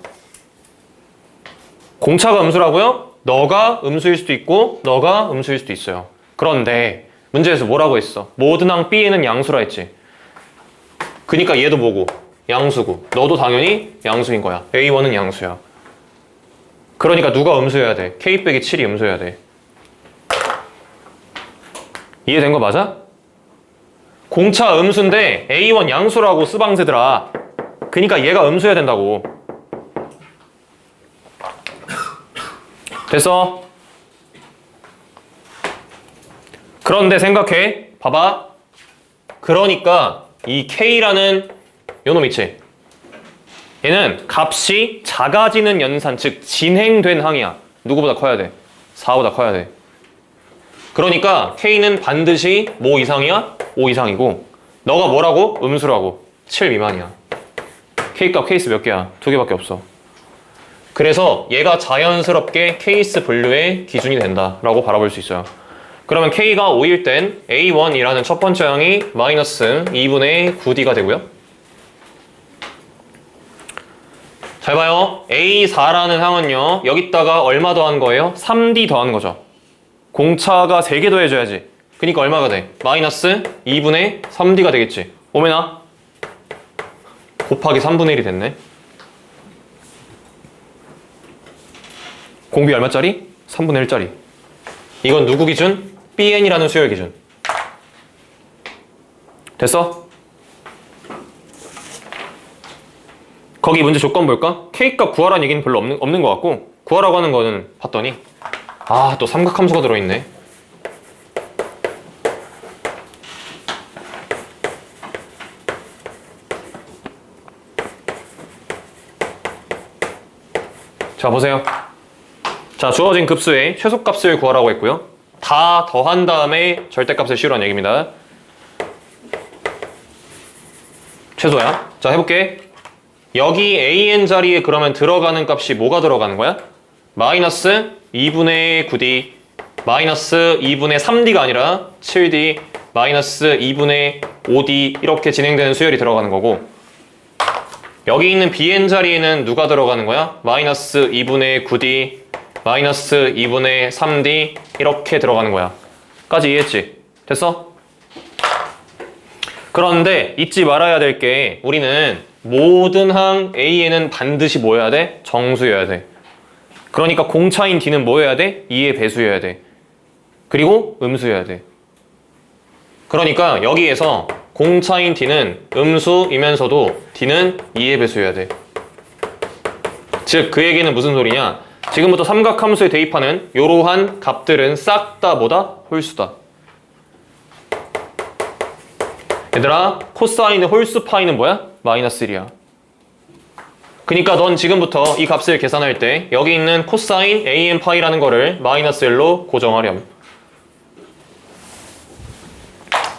Speaker 1: 공차가 음수라고요? 너가 음수일 수도 있고 너가 음수일 수도 있어요. 그런데 문제에서 뭐라고 했어? 모든 항 B에는 양수라 했지. 그러니까 얘도 뭐고? 양수고. 너도 당연히 양수인 거야. A1은 양수야. 그러니까 누가 음수여야 돼? K 빼기 7이 음수여야 돼. 이해된 거 맞아? 공차 음수인데 A1 양수라고 쓰방새들아. 그러니까 얘가 음수여야 된다고. 됐어? 그런데 생각해. 봐봐. 그러니까 이 K라는 요놈 있지? 얘는 값이 작아지는 연산, 즉 진행된 항이야. 누구보다 커야 돼? 4보다 커야 돼. 그러니까 K는 반드시 뭐 이상이야? 5 이상이고 너가 뭐라고? 음수라고. 7 미만이야. K값 케이스 몇 개야? 2개밖에 없어. 그래서 얘가 자연스럽게 케이스 분류의 기준이 된다라고 바라볼 수 있어요. 그러면 K가 5일 땐 A1이라는 첫 번째 항이 마이너스 2분의 9D가 되고요. 잘 봐요. A4라는 항은요. 여기다가 얼마 더한 거예요? 3D 더한 거죠. 공차가 3개 더해줘야지. 그러니까 얼마가 돼? 마이너스 2분의 3D가 되겠지. 오메나? 곱하기 3분의 1이 됐네. 공비 얼마짜리? 3분의 1짜리. 이건 누구 기준? BN이라는 수열 기준. 됐어? 거기 문제 조건 볼까? K값 구하라는 얘기는 별로 없는 것 같고 구하라고 하는 거는 봤더니 또 삼각함수가 들어있네. 자, 보세요. 자, 주어진 급수의 최소값을 구하라고 했고요. 다 더한 다음에 절대값을 씌우라는 얘기입니다. 최소야. 자, 해볼게. 여기 an 자리에 그러면 들어가는 값이 뭐가 들어가는 거야? 마이너스 2분의 9d 마이너스 2분의 3d가 아니라 7d 마이너스 2분의 5d 이렇게 진행되는 수열이 들어가는 거고, 여기 있는 bn 자리에는 누가 들어가는 거야? 마이너스 2분의 9d 마이너스 2분의 3d 이렇게 들어가는 거야. 까지 이해했지? 됐어? 그런데 잊지 말아야 될 게 우리는 모든 항 A에는 반드시 뭐여야 돼? 정수여야 돼. 그러니까 공차인 D는 뭐여야 돼? 2의 배수여야 돼. 그리고 음수여야 돼. 그러니까 여기에서 공차인 D는 음수이면서도 D는 2의 배수여야 돼. 즉 그 얘기는 무슨 소리냐? 지금부터 삼각함수에 대입하는 이러한 값들은 싹 다 뭐다? 홀수다. 얘들아, 코사인의 홀수 파이는 뭐야? 마이너스 1이야. 그러니까 넌 지금부터 이 값을 계산할 때 여기 있는 코사인 an 파이라는 거를 마이너스 1로 고정하렴.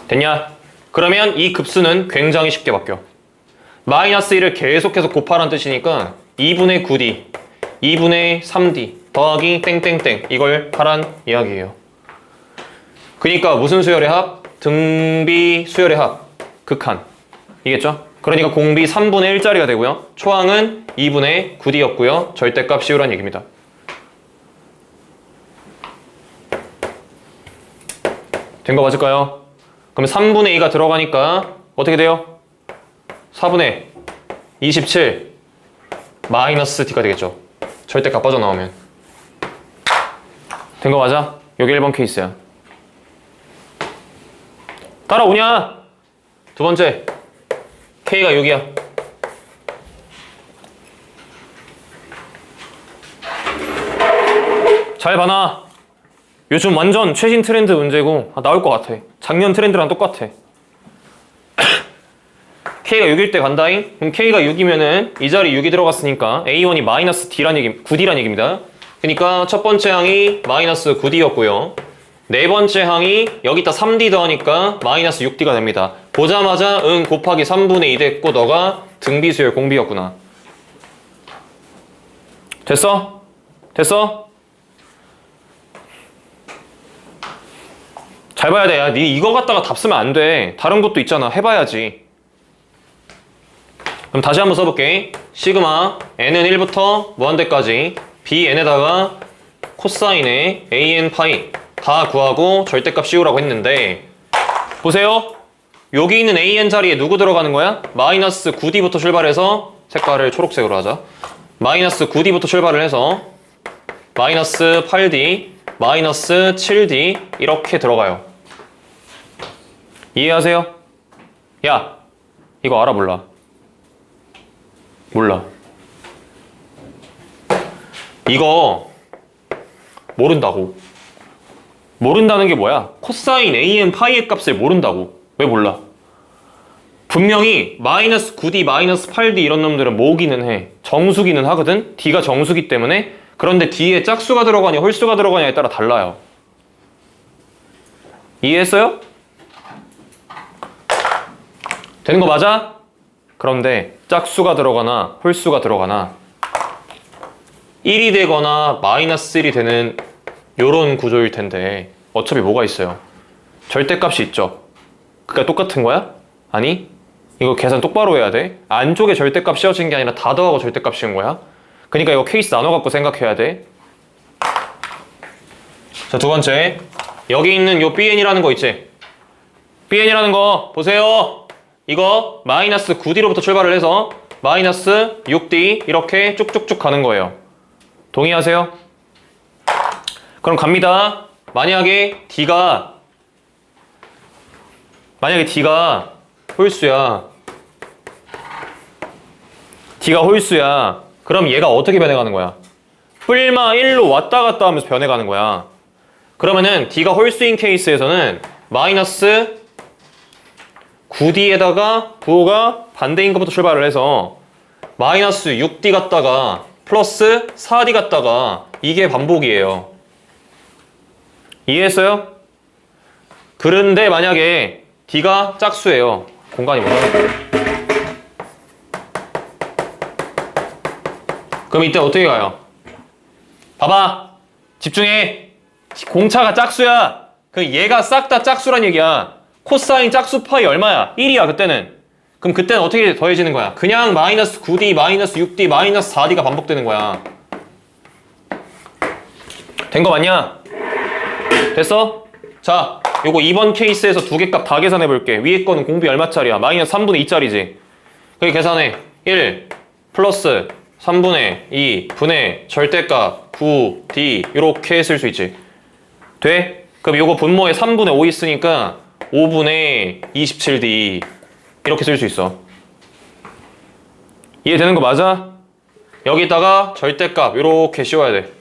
Speaker 1: 됐냐? 그러면 이 급수는 굉장히 쉽게 바뀌어. 마이너스 1을 계속해서 곱하라는 뜻이니까 2분의 9d, 2분의 3d 더하기 땡땡땡 이걸 하란 이야기예요. 그러니까 무슨 수열의 합? 등비 수열의 합, 극한. 이겠죠? 그러니까 공비 3분의 1짜리가 되고요. 초항은 2분의 9d였고요. 절대값 씌우란 얘기입니다. 된 거 맞을까요? 그럼 3분의 2가 들어가니까 어떻게 돼요? 4분의 27 마이너스 d가 되겠죠. 절대값 빠져나오면. 된 거 맞아? 여기 1번 케이스야. 따라오냐? 두 번째 K가 6이야. 잘 봐놔. 요즘 완전 최신 트렌드 문제고 나올 것 같아. 작년 트렌드랑 똑같아. K가 6일 때 간다잉? 그럼 K가 6이면은 이 자리 6이 들어갔으니까 A1이 마이너스 D란 얘기, 9D란 얘기입니다. 그러니까 첫 번째 항이 마이너스 9D였고요. 네 번째 항이 여기다 3D 더하니까 마이너스 6D가 됩니다. 보자마자 곱하기 3분의 2 됐고 너가 등비수열 공비였구나. 됐어? 됐어? 잘 봐야 돼. 야, 니 이거 갖다가 답 쓰면 안 돼. 다른 것도 있잖아. 해봐야지. 그럼 다시 한번 써볼게. 시그마 n은 1부터 무한대까지 bn에다가 코사인의 an 파이 다 구하고 절대값 씌우라고 했는데 보세요. 여기 있는 an 자리에 누구 들어가는 거야? 마이너스 9d부터 출발해서 색깔을 초록색으로 하자. 마이너스 9d부터 출발을 해서 마이너스 8d, 마이너스 7d 이렇게 들어가요. 이해하세요? 야, 이거 알아 몰라? 몰라. 이거 모른다고. 모른다는 게 뭐야? 코사인 an 파이의 값을 모른다고. 왜 몰라? 분명히 마이너스 9d, 마이너스 8d 이런 놈들은 모으기는 해. 정수기는 하거든? d가 정수기 때문에. 그런데 뒤에 짝수가 들어가냐 홀수가 들어가냐에 따라 달라요. 이해했어요? 되는 거 맞아? 그런데 짝수가 들어가나 홀수가 들어가나 1이 되거나 마이너스 1이 되는 요런 구조일 텐데 어차피 뭐가 있어요? 절대값이 있죠. 그러니까 똑같은 거야? 아니, 이거 계산 똑바로 해야 돼. 안쪽에 절대값 씌워진 게 아니라 다 더하고 절대값 씌운 거야. 그러니까 이거 케이스 나눠갖고 생각해야 돼. 자, 두 번째 여기 있는 요 bn이라는 거 있지? bn이라는 거 보세요. 이거 마이너스 9d로부터 출발을 해서 마이너스 6d 이렇게 쭉쭉쭉 가는 거예요. 동의하세요? 그럼 갑니다. 만약에 d가 홀수야. d가 홀수야. 그럼 얘가 어떻게 변해가는 거야? 뿔마 1로 왔다 갔다 하면서 변해가는 거야. 그러면은 d가 홀수인 케이스에서는 마이너스 9d에다가 부호가 반대인 것부터 출발을 해서 마이너스 6d 갔다가 플러스 4d 갔다가 이게 반복이에요. 이해했어요? 그런데 만약에 d가 짝수예요. 공간이 뭐라는 거예요? 그럼 이때 어떻게 가요? 봐봐. 집중해. 공차가 짝수야. 그 얘가 싹 다 짝수란 얘기야. 코사인 짝수 파이 얼마야? 1이야 그때는. 그럼 그때는 어떻게 더해지는 거야? 그냥 마이너스 9d, 마이너스 6d, 마이너스 4d가 반복되는 거야. 된 거 맞냐? 됐어? 자, 요거 2번 케이스에서 두 개 값 다 계산해 볼게. 위에 거는 공비 얼마짜리야? 마이너스 3분의 2짜리지. 그게 계산해. 1 플러스 3분의 2 분의 절대값 9d 이렇게 쓸 수 있지. 돼? 그럼 요거 분모에 3분의 5 있으니까 5분의 27d 이렇게 쓸 수 있어. 이해되는 거 맞아? 여기다가 절대값 이렇게 씌워야 돼.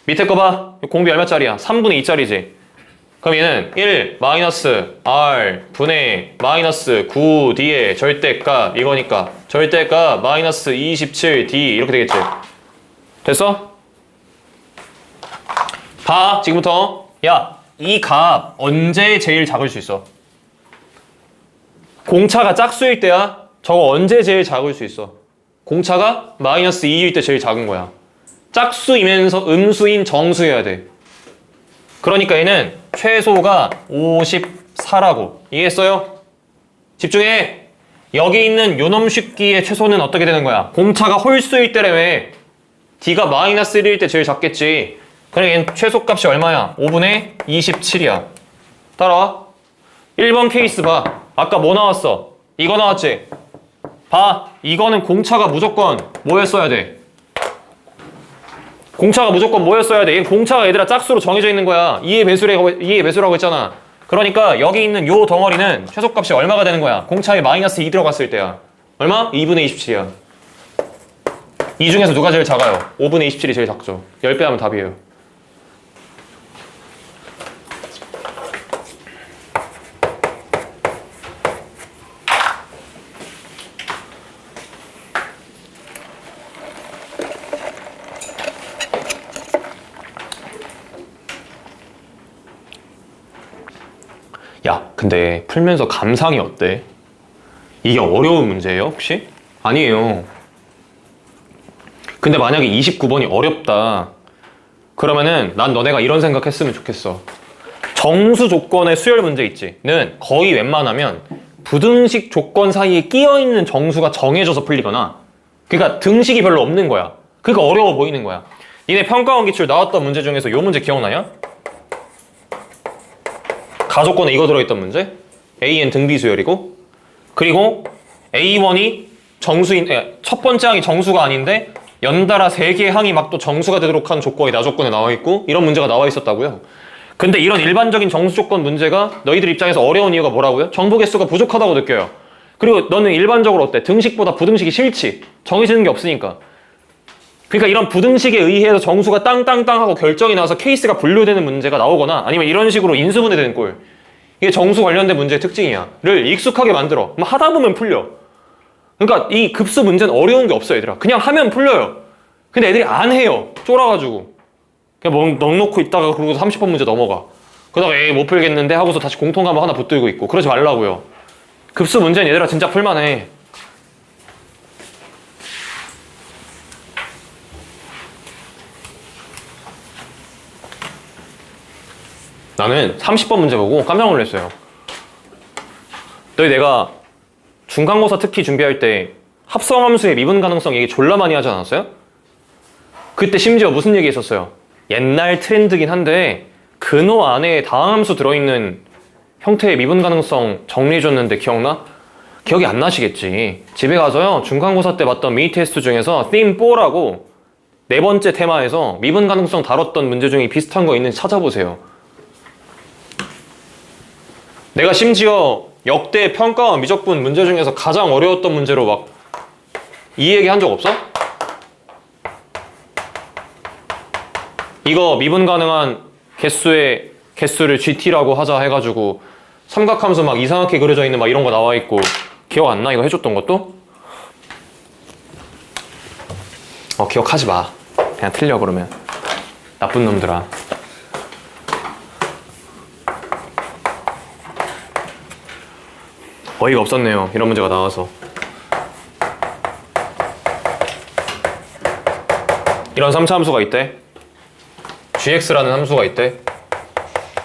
Speaker 1: 밑에 거 봐. 공비 얼마짜리야? 3분의 2짜리지. 그럼 얘는 1 마이너스 r 분의 마이너스 9d의 절대값 이거니까 절대값 마이너스 27d 이렇게 되겠지. 됐어? 봐 지금부터. 야, 이 값 언제 제일 작을 수 있어? 공차가 짝수일 때야. 저거 언제 제일 작을 수 있어? 공차가 마이너스 2일 때 제일 작은 거야. 짝수이면서 음수인 정수여야 돼. 그러니까 얘는 최소가 54라고. 이해했어요? 집중해. 여기 있는 요놈 쉽기의 최소는 어떻게 되는 거야? 공차가 홀수일 때라며. D가 마이너스 1일 때 제일 작겠지. 그러니까 얘는 최소값이 얼마야? 5분의 27이야. 따라와. 1번 케이스 봐. 아까 뭐 나왔어? 이거 나왔지? 봐. 이거는 공차가 무조건 뭐였어야 돼? 공차가 무조건 뭐였어야 돼? 얘는 공차가 얘들아 짝수로 정해져 있는 거야. 2의 배수라고 했잖아. 그러니까 여기 있는 요 덩어리는 최소값이 얼마가 되는 거야? 공차에 마이너스 2 들어갔을 때야. 얼마? 2분의 27이야. 이 중에서 누가 제일 작아요? 5분의 27이 제일 작죠. 10배 하면 답이에요. 야, 근데 풀면서 감상이 어때? 이게 어려운 문제예요, 혹시? 아니에요. 근데 만약에 29번이 어렵다. 그러면은 난 너네가 이런 생각했으면 좋겠어. 정수 조건의 수열 문제 있지?는 거의 웬만하면 부등식 조건 사이에 끼어있는 정수가 정해져서 풀리거나 그러니까 등식이 별로 없는 거야. 그러니까 어려워 보이는 거야. 니네 평가원 기출 나왔던 문제 중에서 요 문제 기억나냐? 가조건에 이거 들어있던 문제? AN 등비수열이고 그리고 A1이 정수인 첫 번째 항이 정수가 아닌데 연달아 3개의 항이 막 또 정수가 되도록 한 조건이 나조건에 나와있고 이런 문제가 나와 있었다고요. 근데 이런 일반적인 정수 조건 문제가 너희들 입장에서 어려운 이유가 뭐라고요? 정보 개수가 부족하다고 느껴요. 그리고 너는 일반적으로 어때? 등식보다 부등식이 싫지. 정해지는 게 없으니까. 그러니까 이런 부등식에 의해서 정수가 땅땅땅 하고 결정이 나와서 케이스가 분류되는 문제가 나오거나 아니면 이런 식으로 인수분해되는 꼴. 이게 정수 관련된 문제의 특징이야. 를 익숙하게 만들어. 하다 보면 풀려. 그러니까 이 급수 문제는 어려운 게 없어 얘들아. 그냥 하면 풀려요. 근데 애들이 안 해요. 쫄아가지고. 그냥 넉놓고 있다가 그러고 30번 문제 넘어가. 그러다가 에이 못 풀겠는데 하고서 다시 공통과목 하나 붙들고 있고. 그러지 말라고요. 급수 문제는 얘들아 진짜 풀만해. 나는 30번 문제 보고 깜짝 놀랐어요. 너희 내가 중간고사 특히 준비할 때 합성함수의 미분 가능성 얘기 졸라 많이 하지 않았어요? 그때 심지어 무슨 얘기 했었어요? 옛날 트렌드긴 한데 근호 안에 다항함수 들어있는 형태의 미분 가능성 정리해줬는데 기억나? 기억이 안 나시겠지. 집에 가서요 중간고사 때 봤던 미니 테스트 중에서 theme 4라고 4번째 테마에서 미분 가능성 다뤘던 문제 중에 비슷한 거 있는지 찾아보세요. 내가 심지어 역대 평가원 미적분 문제 중에서 가장 어려웠던 문제로 막 이 얘기 한 적 없어? 이거 미분 가능한 개수를 GT라고 하자 해가지고 삼각함수 막 이상하게 그려져 있는 막 이런 거 나와 있고 기억 안 나? 이거 해줬던 것도? 기억하지 마. 그냥 틀려 그러면. 나쁜 놈들아. 어이가 없었네요. 이런 문제가 나와서. 이런 3차 함수가 있대. gx라는 함수가 있대.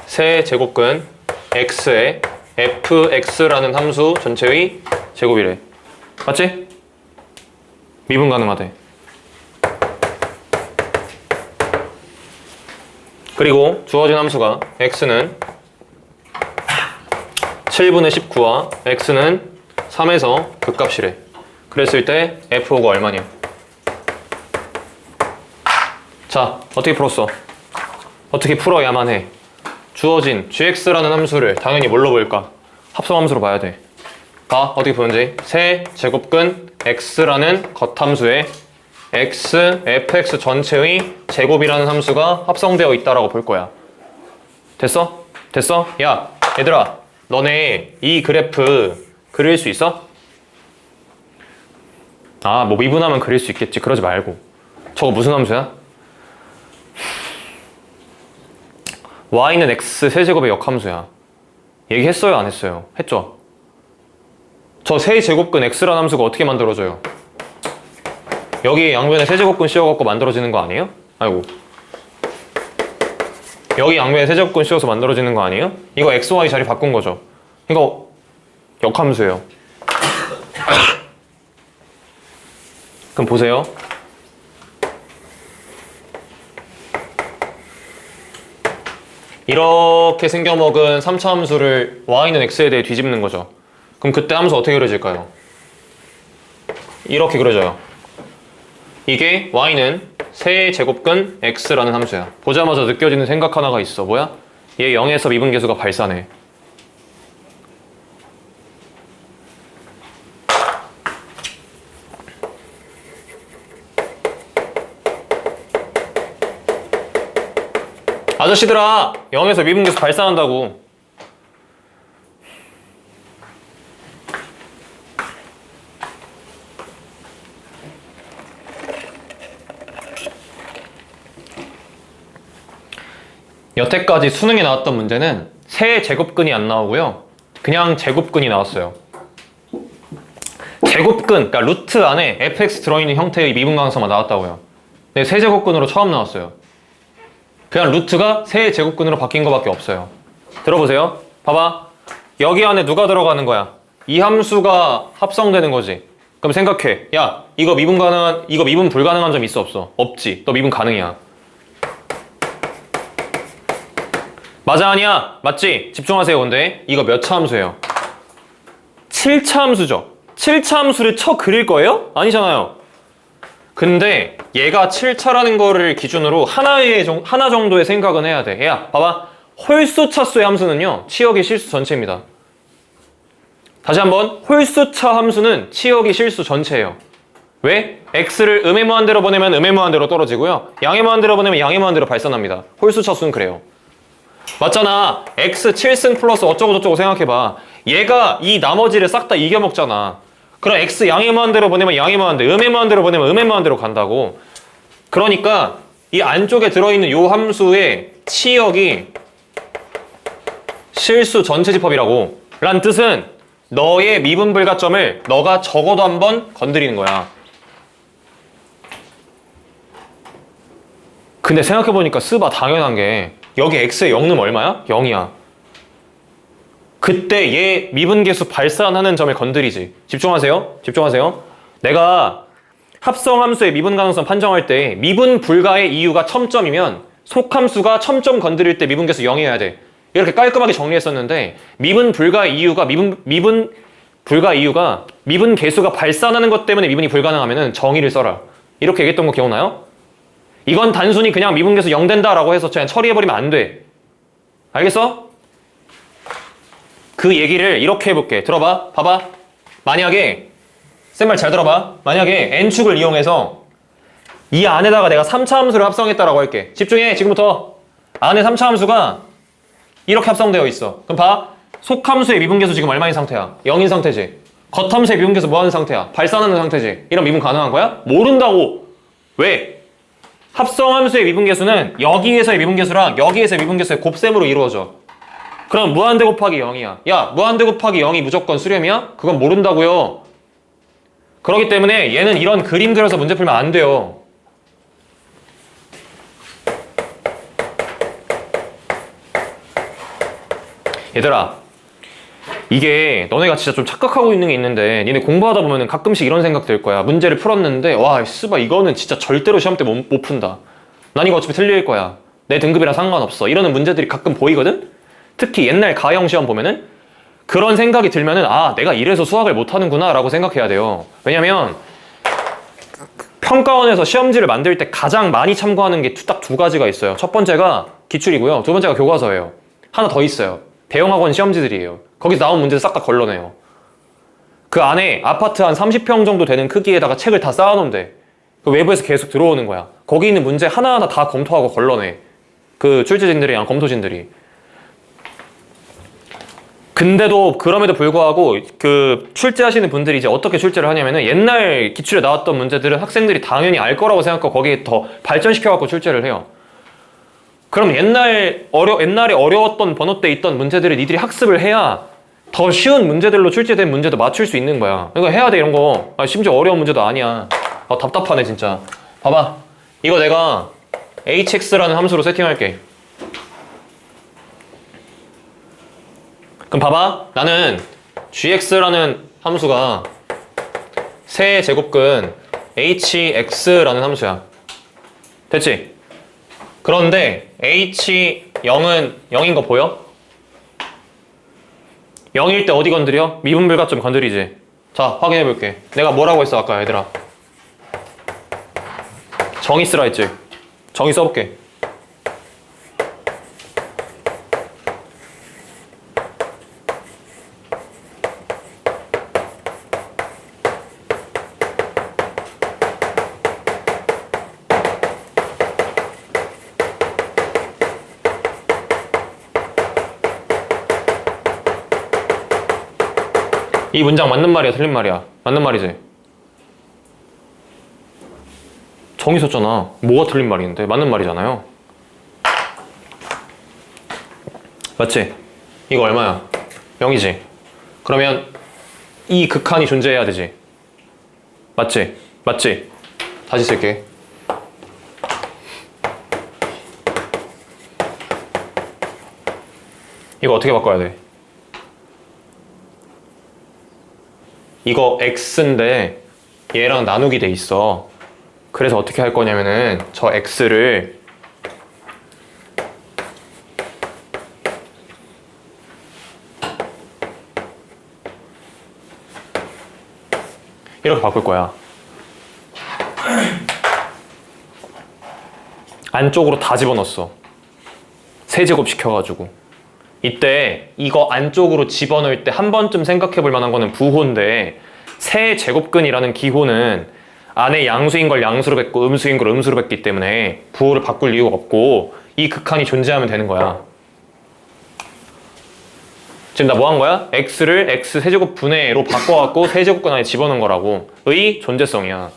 Speaker 1: 세 제곱근 x에 fx라는 함수 전체의 제곱이래. 맞지? 미분 가능하대. 그리고 주어진 함수가 x는 7분의 19와 x는 3에서 극값이래. 그랬을 때 f5가 얼마냐? 자, 어떻게 풀었어? 어떻게 풀어야만 해? 주어진 gx라는 함수를 당연히 뭘로 볼까? 합성함수로 봐야 돼. 봐, 어떻게 보는지. 세 제곱근 x라는 겉함수에 x, fx 전체의 제곱이라는 함수가 합성되어 있다라고 볼 거야. 됐어? 됐어? 야, 얘들아, 너네 이 그래프 그릴 수 있어? 아, 뭐 미분하면 그릴 수 있겠지. 그러지 말고. 저거 무슨 함수야? y는 x 세제곱의 역함수야. 얘기했어요, 안 했어요? 했죠? 저 세제곱근 x라는 함수가 어떻게 만들어져요? 여기 양변에 세제곱근 씌워갖고 만들어지는 거 아니에요? 아이고. 여기 양변에 세제곱근 씌워서 만들어지는 거 아니에요? 이거 x, y 자리 바꾼 거죠. 이거 역함수예요. 그럼 보세요. 이렇게 생겨먹은 3차 함수를 y는 x에 대해 뒤집는 거죠. 그럼 그때 함수 어떻게 그려질까요? 이렇게 그려져요. 이게 y는 세제곱근 x라는 함수야. 보자마자 느껴지는 생각 하나가 있어. 뭐야? 얘 0에서 미분계수가 발산해. 아저씨들아, 0에서 미분계수 발산한다고. 여태까지 수능에 나왔던 문제는 세제곱근이 안 나오고요. 그냥 제곱근이 나왔어요. 제곱근, 그러니까 루트 안에 fx 들어있는 형태의 미분강수만 나왔다고요. 근데 세제곱근으로 처음 나왔어요. 그냥 루트가 세제곱근으로 바뀐 거밖에 없어요. 들어보세요. 봐봐. 여기 안에 누가 들어가는 거야? 이 함수가 합성되는 거지. 그럼 생각해. 야, 이거 미분 불가능한 점 있어, 없어? 없지. 너 미분 가능이야. 맞아, 아니야? 맞지? 집중하세요. 근데 이거 몇 차 함수예요? 7차 함수죠. 7차 함수를 쳐 그릴 거예요? 아니잖아요. 근데 얘가 7차라는 거를 기준으로 하나 정도의 생각은 해야 돼. 야, 봐봐. 홀수차수의 함수는요, 치역의 실수 전체입니다. 다시 한번, 홀수차 함수는 치역의 실수 전체예요. 왜? x를 음의 무한대로 보내면 음의 무한대로 떨어지고요. 양의 무한대로 보내면 양의 무한대로 발산합니다. 홀수차수는 그래요. 맞잖아. x 7승 플러스 어쩌고저쩌고 생각해봐. 얘가 이 나머지를 싹 다 이겨먹잖아. 그럼 x 양의 무한대로 보내면 양의 무한대, 음의 무한대로 보내면 음의 무한대로 간다고. 그러니까 이 안쪽에 들어있는 요 함수의 치역이 실수 전체 집합이라고. 란 뜻은 너의 미분 불가점을 너가 적어도 한번 건드리는 거야. 근데 생각해보니까 스바 당연한 게 여기 x의 0는 얼마야? 0이야. 그때 얘 미분계수 발산하는 점을 건드리지. 집중하세요. 집중하세요. 내가 합성함수의 미분 가능성 판정할 때 미분 불가의 이유가 첨점이면 속함수가 첨점 건드릴 때 미분계수 0이어야 돼. 이렇게 깔끔하게 정리했었는데 미분 불가의 이유가 미분 계수가 발산하는 것 때문에 미분이 불가능하면은 정의를 써라. 이렇게 얘기했던 거 기억나요? 이건 단순히 그냥 미분계수 0 된다라고 해서 그냥 처리해버리면 안 돼. 알겠어? 그 얘기를 이렇게 해볼게. 들어봐. 봐봐. 만약에 쌤 말 잘 들어봐. 만약에 n축을 이용해서 이 안에다가 내가 3차 함수를 합성했다라고 할게. 집중해. 지금부터. 안에 3차 함수가 이렇게 합성되어 있어. 그럼 봐. 속함수의 미분계수 지금 얼마인 상태야? 0인 상태지. 겉함수의 미분계수 뭐하는 상태야? 발산하는 상태지. 이런 미분 가능한 거야? 모른다고. 왜? 합성함수의 미분계수는 여기에서의 미분계수랑 여기에서의 미분계수의 곱셈으로 이루어져. 그럼 무한대 곱하기 0이야. 야, 무한대 곱하기 0이 무조건 수렴이야? 그건 모른다고요. 그렇기 때문에 얘는 이런 그림 그려서 문제 풀면 안 돼요. 얘들아, 이게 너네가 진짜 좀 착각하고 있는 게 있는데 니네 공부하다 보면 가끔씩 이런 생각 들 거야. 문제를 풀었는데 와, 스바 이거는 진짜 절대로 시험 때 못 푼다. 난 이거 어차피 틀릴 거야. 내 등급이랑 상관없어. 이러는 문제들이 가끔 보이거든? 특히 옛날 가형 시험 보면은 그런 생각이 들면은 아, 내가 이래서 수학을 못하는구나 라고 생각해야 돼요. 왜냐면 평가원에서 시험지를 만들 때 가장 많이 참고하는 게 딱 두 가지가 있어요. 첫 번째가 기출이고요. 두 번째가 교과서예요. 하나 더 있어요. 대형학원 시험지들이에요. 거기서 나온 문제를 싹 다 걸러내요. 그 안에 아파트 한 30평 정도 되는 크기에다가 책을 다 쌓아놓은대. 그 외부에서 계속 들어오는 거야. 거기 있는 문제 하나하나 다 검토하고 걸러내. 그 출제진들이랑 검토진들이. 근데도 그럼에도 불구하고 그 출제하시는 분들이 이제 어떻게 출제를 하냐면은 옛날 기출에 나왔던 문제들은 학생들이 당연히 알 거라고 생각하고 거기에 더 발전시켜갖고 출제를 해요. 그럼 옛날에 어려웠던 번호 때 있던 문제들을 니들이 학습을 해야 더 쉬운 문제들로 출제된 문제도 맞출 수 있는 거야. 이거 해야 돼, 이런 거. 심지어 어려운 문제도 아니야. 답답하네 진짜. 봐봐, 이거 내가 hx라는 함수로 세팅할게. 그럼 봐봐, 나는 gx라는 함수가 세 제곱근 hx라는 함수야. 됐지? 그런데 h0은 0인 거 보여? 0일 때 어디 건드려? 미분불가점 건드리지. 자, 확인해 볼게. 내가 뭐라고 했어 아까 얘들아? 정의 쓰라 했지? 정의 써볼게. 이 문장 맞는 말이야, 틀린 말이야? 맞는 말이지? 정의 썼잖아. 뭐가 틀린 말인데? 맞는 말이잖아요. 맞지? 이거 얼마야? 0이지? 그러면 이 극한이 존재해야 되지? 맞지? 맞지? 다시 쓸게. 이거 어떻게 바꿔야 돼? 이거 x인데 얘랑 나누기 돼 있어. 그래서 어떻게 할 거냐면은 저 x를 이렇게 바꿀 거야. 안쪽으로 다 집어넣었어. 세제곱 시켜가지고. 이때 이거 안쪽으로 집어넣을 때 한 번쯤 생각해 볼 만한 거는 부호인데, 세제곱근이라는 기호는 안에 양수인 걸 양수로 뱉고 음수인 걸 음수로 뱉기 때문에 부호를 바꿀 이유가 없고 이 극한이 존재하면 되는 거야. 지금 나 뭐 한 거야? x를 x 세제곱 분의 로 바꿔갖고 세제곱근 안에 집어넣은 거라고. 의 존재성이야.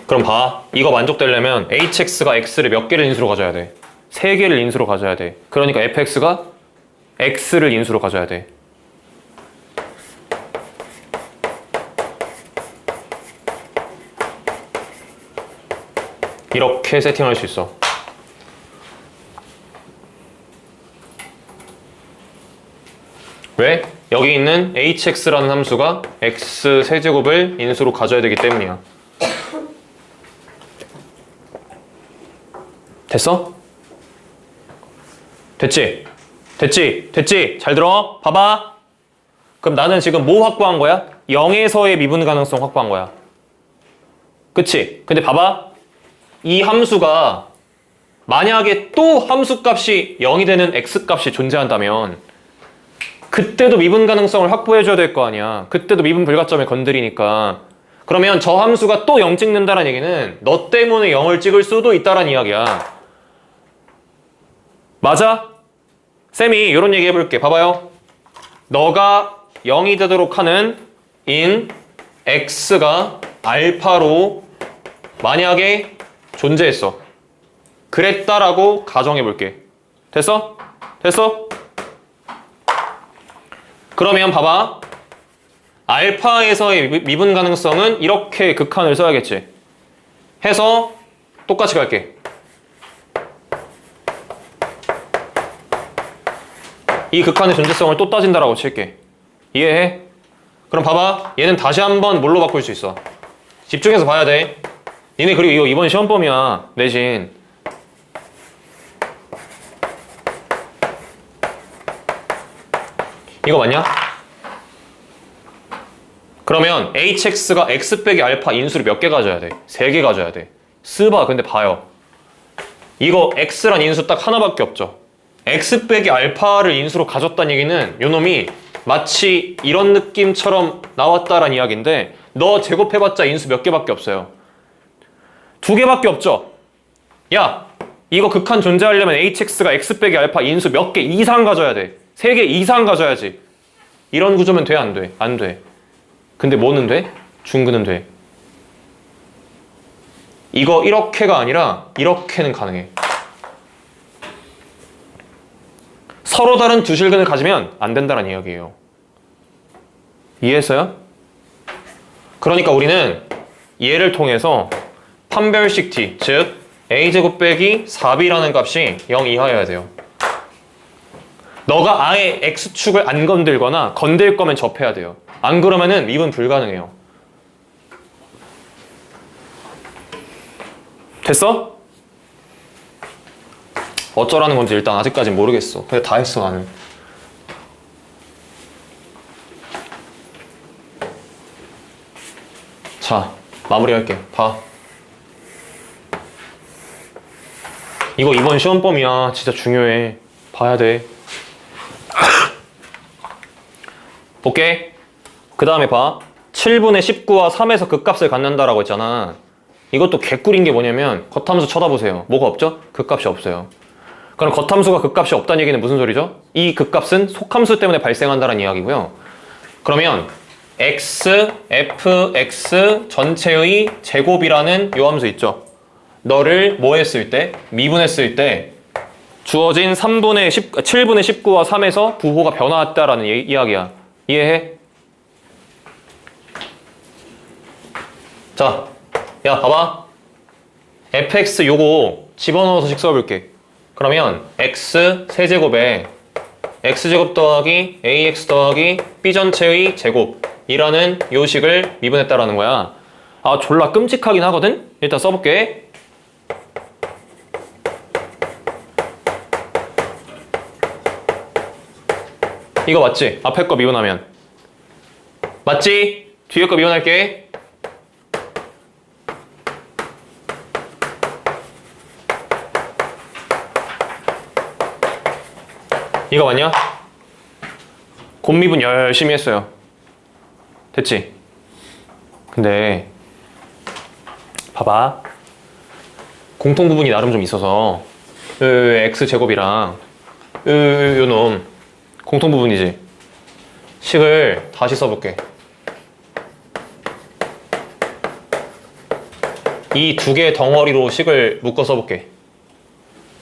Speaker 1: 그럼 봐, 이거 만족되려면 hx가 x를 몇 개를 인수로 가져야 돼? 3개를 인수로 가져야 돼. 그러니까 fx가 x를 인수로 가져야 돼. 이렇게 세팅할 수 있어. 왜? 여기 있는 hx라는 함수가 x 세제곱을 인수로 가져야 되기 때문이야. 됐어? 됐지? 됐지? 됐지? 잘 들어? 봐봐. 그럼 나는 지금 뭐 확보한 거야? 0에서의 미분 가능성 확보한 거야. 그치? 근데 봐봐. 이 함수가 만약에 또 함수 값이 0이 되는 x 값이 존재한다면 그때도 미분 가능성을 확보해줘야 될 거 아니야. 그때도 미분 불가점을 건드리니까. 그러면 저 함수가 또 0 찍는다는 얘기는 너 때문에 0을 찍을 수도 있다는 이야기야. 맞아? 쌤이 이런 얘기 해볼게. 봐봐요. 너가 0이 되도록 하는 인 x가 알파로 만약에 존재했어. 그랬다라고 가정해볼게. 됐어? 됐어? 그러면 봐봐. 알파에서의 미분 가능성은 이렇게 극한을 써야겠지. 해서 똑같이 갈게. 이 극한의 존재성을 또 따진다라고 칠게. 이해해? 그럼 봐봐. 얘는 다시 한번 뭘로 바꿀 수 있어? 집중해서 봐야 돼. 니네 그리고 이거 이번 시험범위야. 내신. 이거 맞냐? 그러면 hx가 x 빼기 알파 인수를 몇 개 가져야 돼? 3개 가져야 돼. 스바. 근데 봐요. 이거 x란 인수 딱 하나밖에 없죠. x 빼기 알파를 인수로 가졌다는 얘기는 요놈이 마치 이런 느낌처럼 나왔다란 이야기인데 너 제곱해봤자 인수 몇 개밖에 없어요. 2개밖에 없죠. 야, 이거 극한 존재하려면 hx가 x 빼기 알파 인수 몇 개 이상 가져야 돼. 3개 이상 가져야지. 이런 구조면 돼, 안 돼? 안 돼. 근데 뭐는 돼? 중근은 돼. 이거 이렇게가 아니라 이렇게는 가능해. 서로 다른 두 실근을 가지면 안 된다는 이야기예요. 이해했어요? 그러니까 우리는 얘를 통해서 판별식 t, 즉 a제곱 빼기 4b라는 값이 0 이하여야 돼요. 너가 아예 x축을 안 건들거나 건들 거면 접해야 돼요. 안 그러면은 미분 불가능해요. 됐어? 어쩌라는 건지 일단 아직까진 모르겠어. 근데 다 했어 나는. 자, 마무리할게. 봐. 이거 이번 시험범위야. 진짜 중요해. 봐야 돼. 볼게. 그 다음에 봐. 7분의 19와 3에서 극값을 갖는다라고 했잖아. 이것도 개꿀인 게 뭐냐면 겉함수 쳐다보세요. 뭐가 없죠? 극값이 없어요. 그럼 겉함수가 극값이 없다는 얘기는 무슨 소리죠? 이 극값은 속함수 때문에 발생한다는 이야기고요. 그러면 x, fx 전체의 제곱이라는 요 함수 있죠? 너를 뭐 했을 때? 미분했을 때 주어진 7분의 19와 3에서 부호가 변화했다라는 이야기야. 이해해? 자, 야 봐봐. fx 요거 집어넣어서 써볼게. 그러면 x 세제곱에 x제곱 더하기 ax 더하기 b 전체의 제곱이라는 요식을 미분했다라는 거야. 아 졸라 끔찍하긴 하거든? 일단 써볼게. 이거 맞지? 앞에 거 미분하면 맞지? 뒤에 거 미분할게. 이거 맞냐? 곱미분 열심히 했어요. 됐지? 근데 봐봐. 공통부분이 나름 좀 있어서 x제곱이랑 요놈 공통부분이지? 식을 다시 써볼게. 이 두 개의 덩어리로 식을 묶어 써볼게.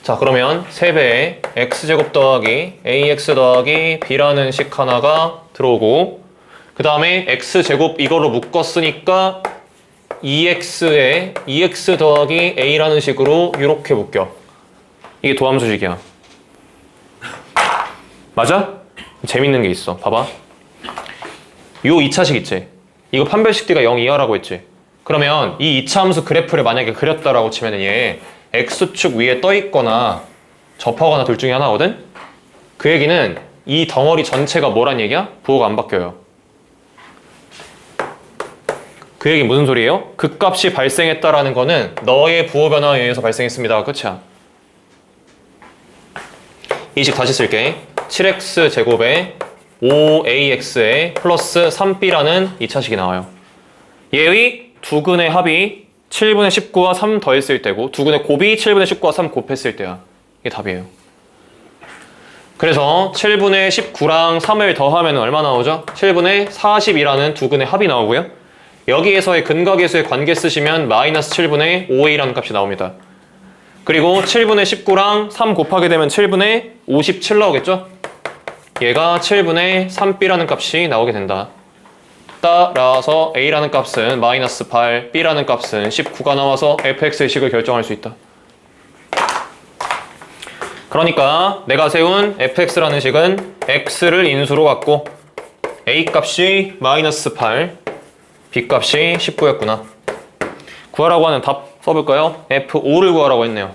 Speaker 1: 자 그러면 3배에 x제곱 더하기 ax 더하기 b라는 식 하나가 들어오고 그 다음에 x제곱 이거로 묶었으니까 2x에 2x 더하기 a라는 식으로 이렇게 묶여. 이게 도함수식이야. 맞아? 재밌는 게 있어. 봐봐. 요 2차식 있지? 이거 판별식 d가 0 이하라고 했지? 그러면 이 2차 함수 그래프를 만약에 그렸다라고 치면 얘 x축 위에 떠 있거나 접하거나 둘 중에 하나거든? 그 얘기는 이 덩어리 전체가 뭐란 얘기야? 부호가 안 바뀌어요. 그 얘기 무슨 소리예요? 극값이 발생했다라는 거는 너의 부호 변화에 의해서 발생했습니다가 끝이야. 이 식 다시 쓸게. 7x 제곱에 5ax에 플러스 3b라는 2차식이 나와요. 얘의 두근의 합이 7분의 19와 3 더했을 때고 두근의 곱이 7분의 19와 3 곱했을 때야. 이게 답이에요. 그래서 7분의 19랑 3을 더하면 얼마 나오죠? 7분의 40이라는 두근의 합이 나오고요. 여기에서의 근각계수의 관계 쓰시면 마이너스 7분의 5a라는 값이 나옵니다. 그리고 7분의 19랑 3 곱하게 되면 7분의 57 나오겠죠? 얘가 7분의 3b라는 값이 나오게 된다. 따라서 a라는 값은 마이너스 8, b라는 값은 19가 나와서 fx의 식을 결정할 수 있다. 그러니까 내가 세운 fx라는 식은 x를 인수로 갖고 a 값이 마이너스 8, b 값이 19였구나. 구하라고 하는 답 써볼까요? f5를 구하라고 했네요.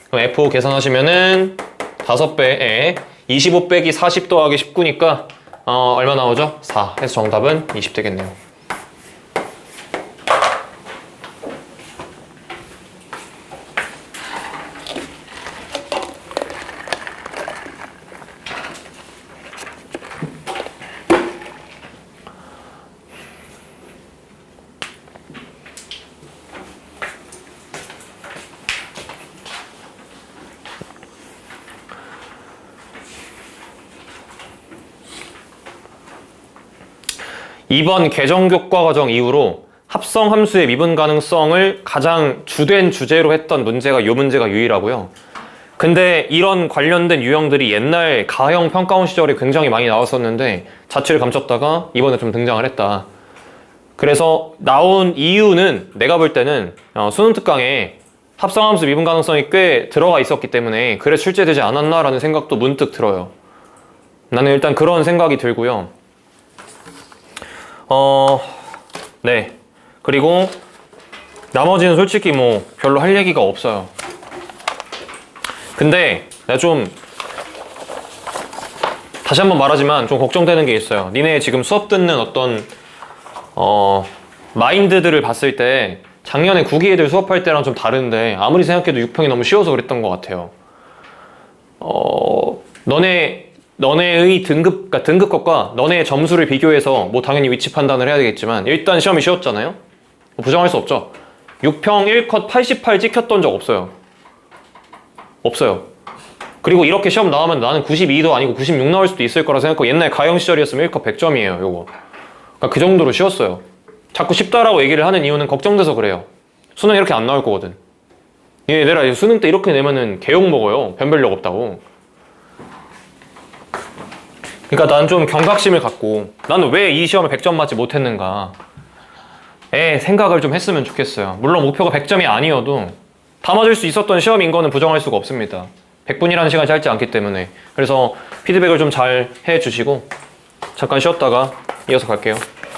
Speaker 1: 그럼 f5 계산하시면은 5배에 25 빼기 40 더하기 19니까 얼마 나오죠? 4 해서 정답은 20 되겠네요. 이번 개정교과 과정 이후로 합성 함수의 미분 가능성을 가장 주된 주제로 했던 문제가 이 문제가 유일하고요. 근데 이런 관련된 유형들이 옛날 가형 평가원 시절에 굉장히 많이 나왔었는데 자취를 감췄다가 이번에 좀 등장을 했다. 그래서 나온 이유는 내가 볼 때는 수능 특강에 합성함수 미분 가능성이 꽤 들어가 있었기 때문에 그래 출제되지 않았나라는 생각도 문득 들어요. 나는 일단 그런 생각이 들고요. 네. 그리고 나머지는 솔직히 뭐 별로 할 얘기가 없어요. 근데 내가 좀 다시 한번 말하지만 좀 걱정되는 게 있어요. 니네 지금 수업 듣는 어떤 마인드들을 봤을 때 작년에 구기 애들 수업할 때랑 좀 다른데 아무리 생각해도 6평이 너무 쉬워서 그랬던 것 같아요. 너네의 그러니까 등급컷과 너네의 점수를 비교해서 뭐 당연히 위치 판단을 해야 되겠지만 일단 시험이 쉬웠잖아요? 부정할 수 없죠. 6평 1컷 88 찍혔던 적 없어요. 없어요. 그리고 이렇게 시험 나오면 나는 92도 아니고 96 나올 수도 있을 거라 생각하고 옛날 가형 시절이었으면 1컷 100점이에요, 요거. 그러니까 그 정도로 쉬웠어요. 자꾸 쉽다라고 얘기를 하는 이유는 걱정돼서 그래요. 수능 이렇게 안 나올 거거든. 얘들아, 수능 때 이렇게 내면은 개욕 먹어요. 변별력 없다고. 그러니까 난 좀 경각심을 갖고 나는 왜 이 시험에 100점 맞지 못했는가 생각을 좀 했으면 좋겠어요. 물론 목표가 100점이 아니어도 다 맞을 수 있었던 시험인 거는 부정할 수가 없습니다. 100분이라는 시간이 짧지 않기 때문에. 그래서 피드백을 좀 잘 해주시고 잠깐 쉬었다가 이어서 갈게요.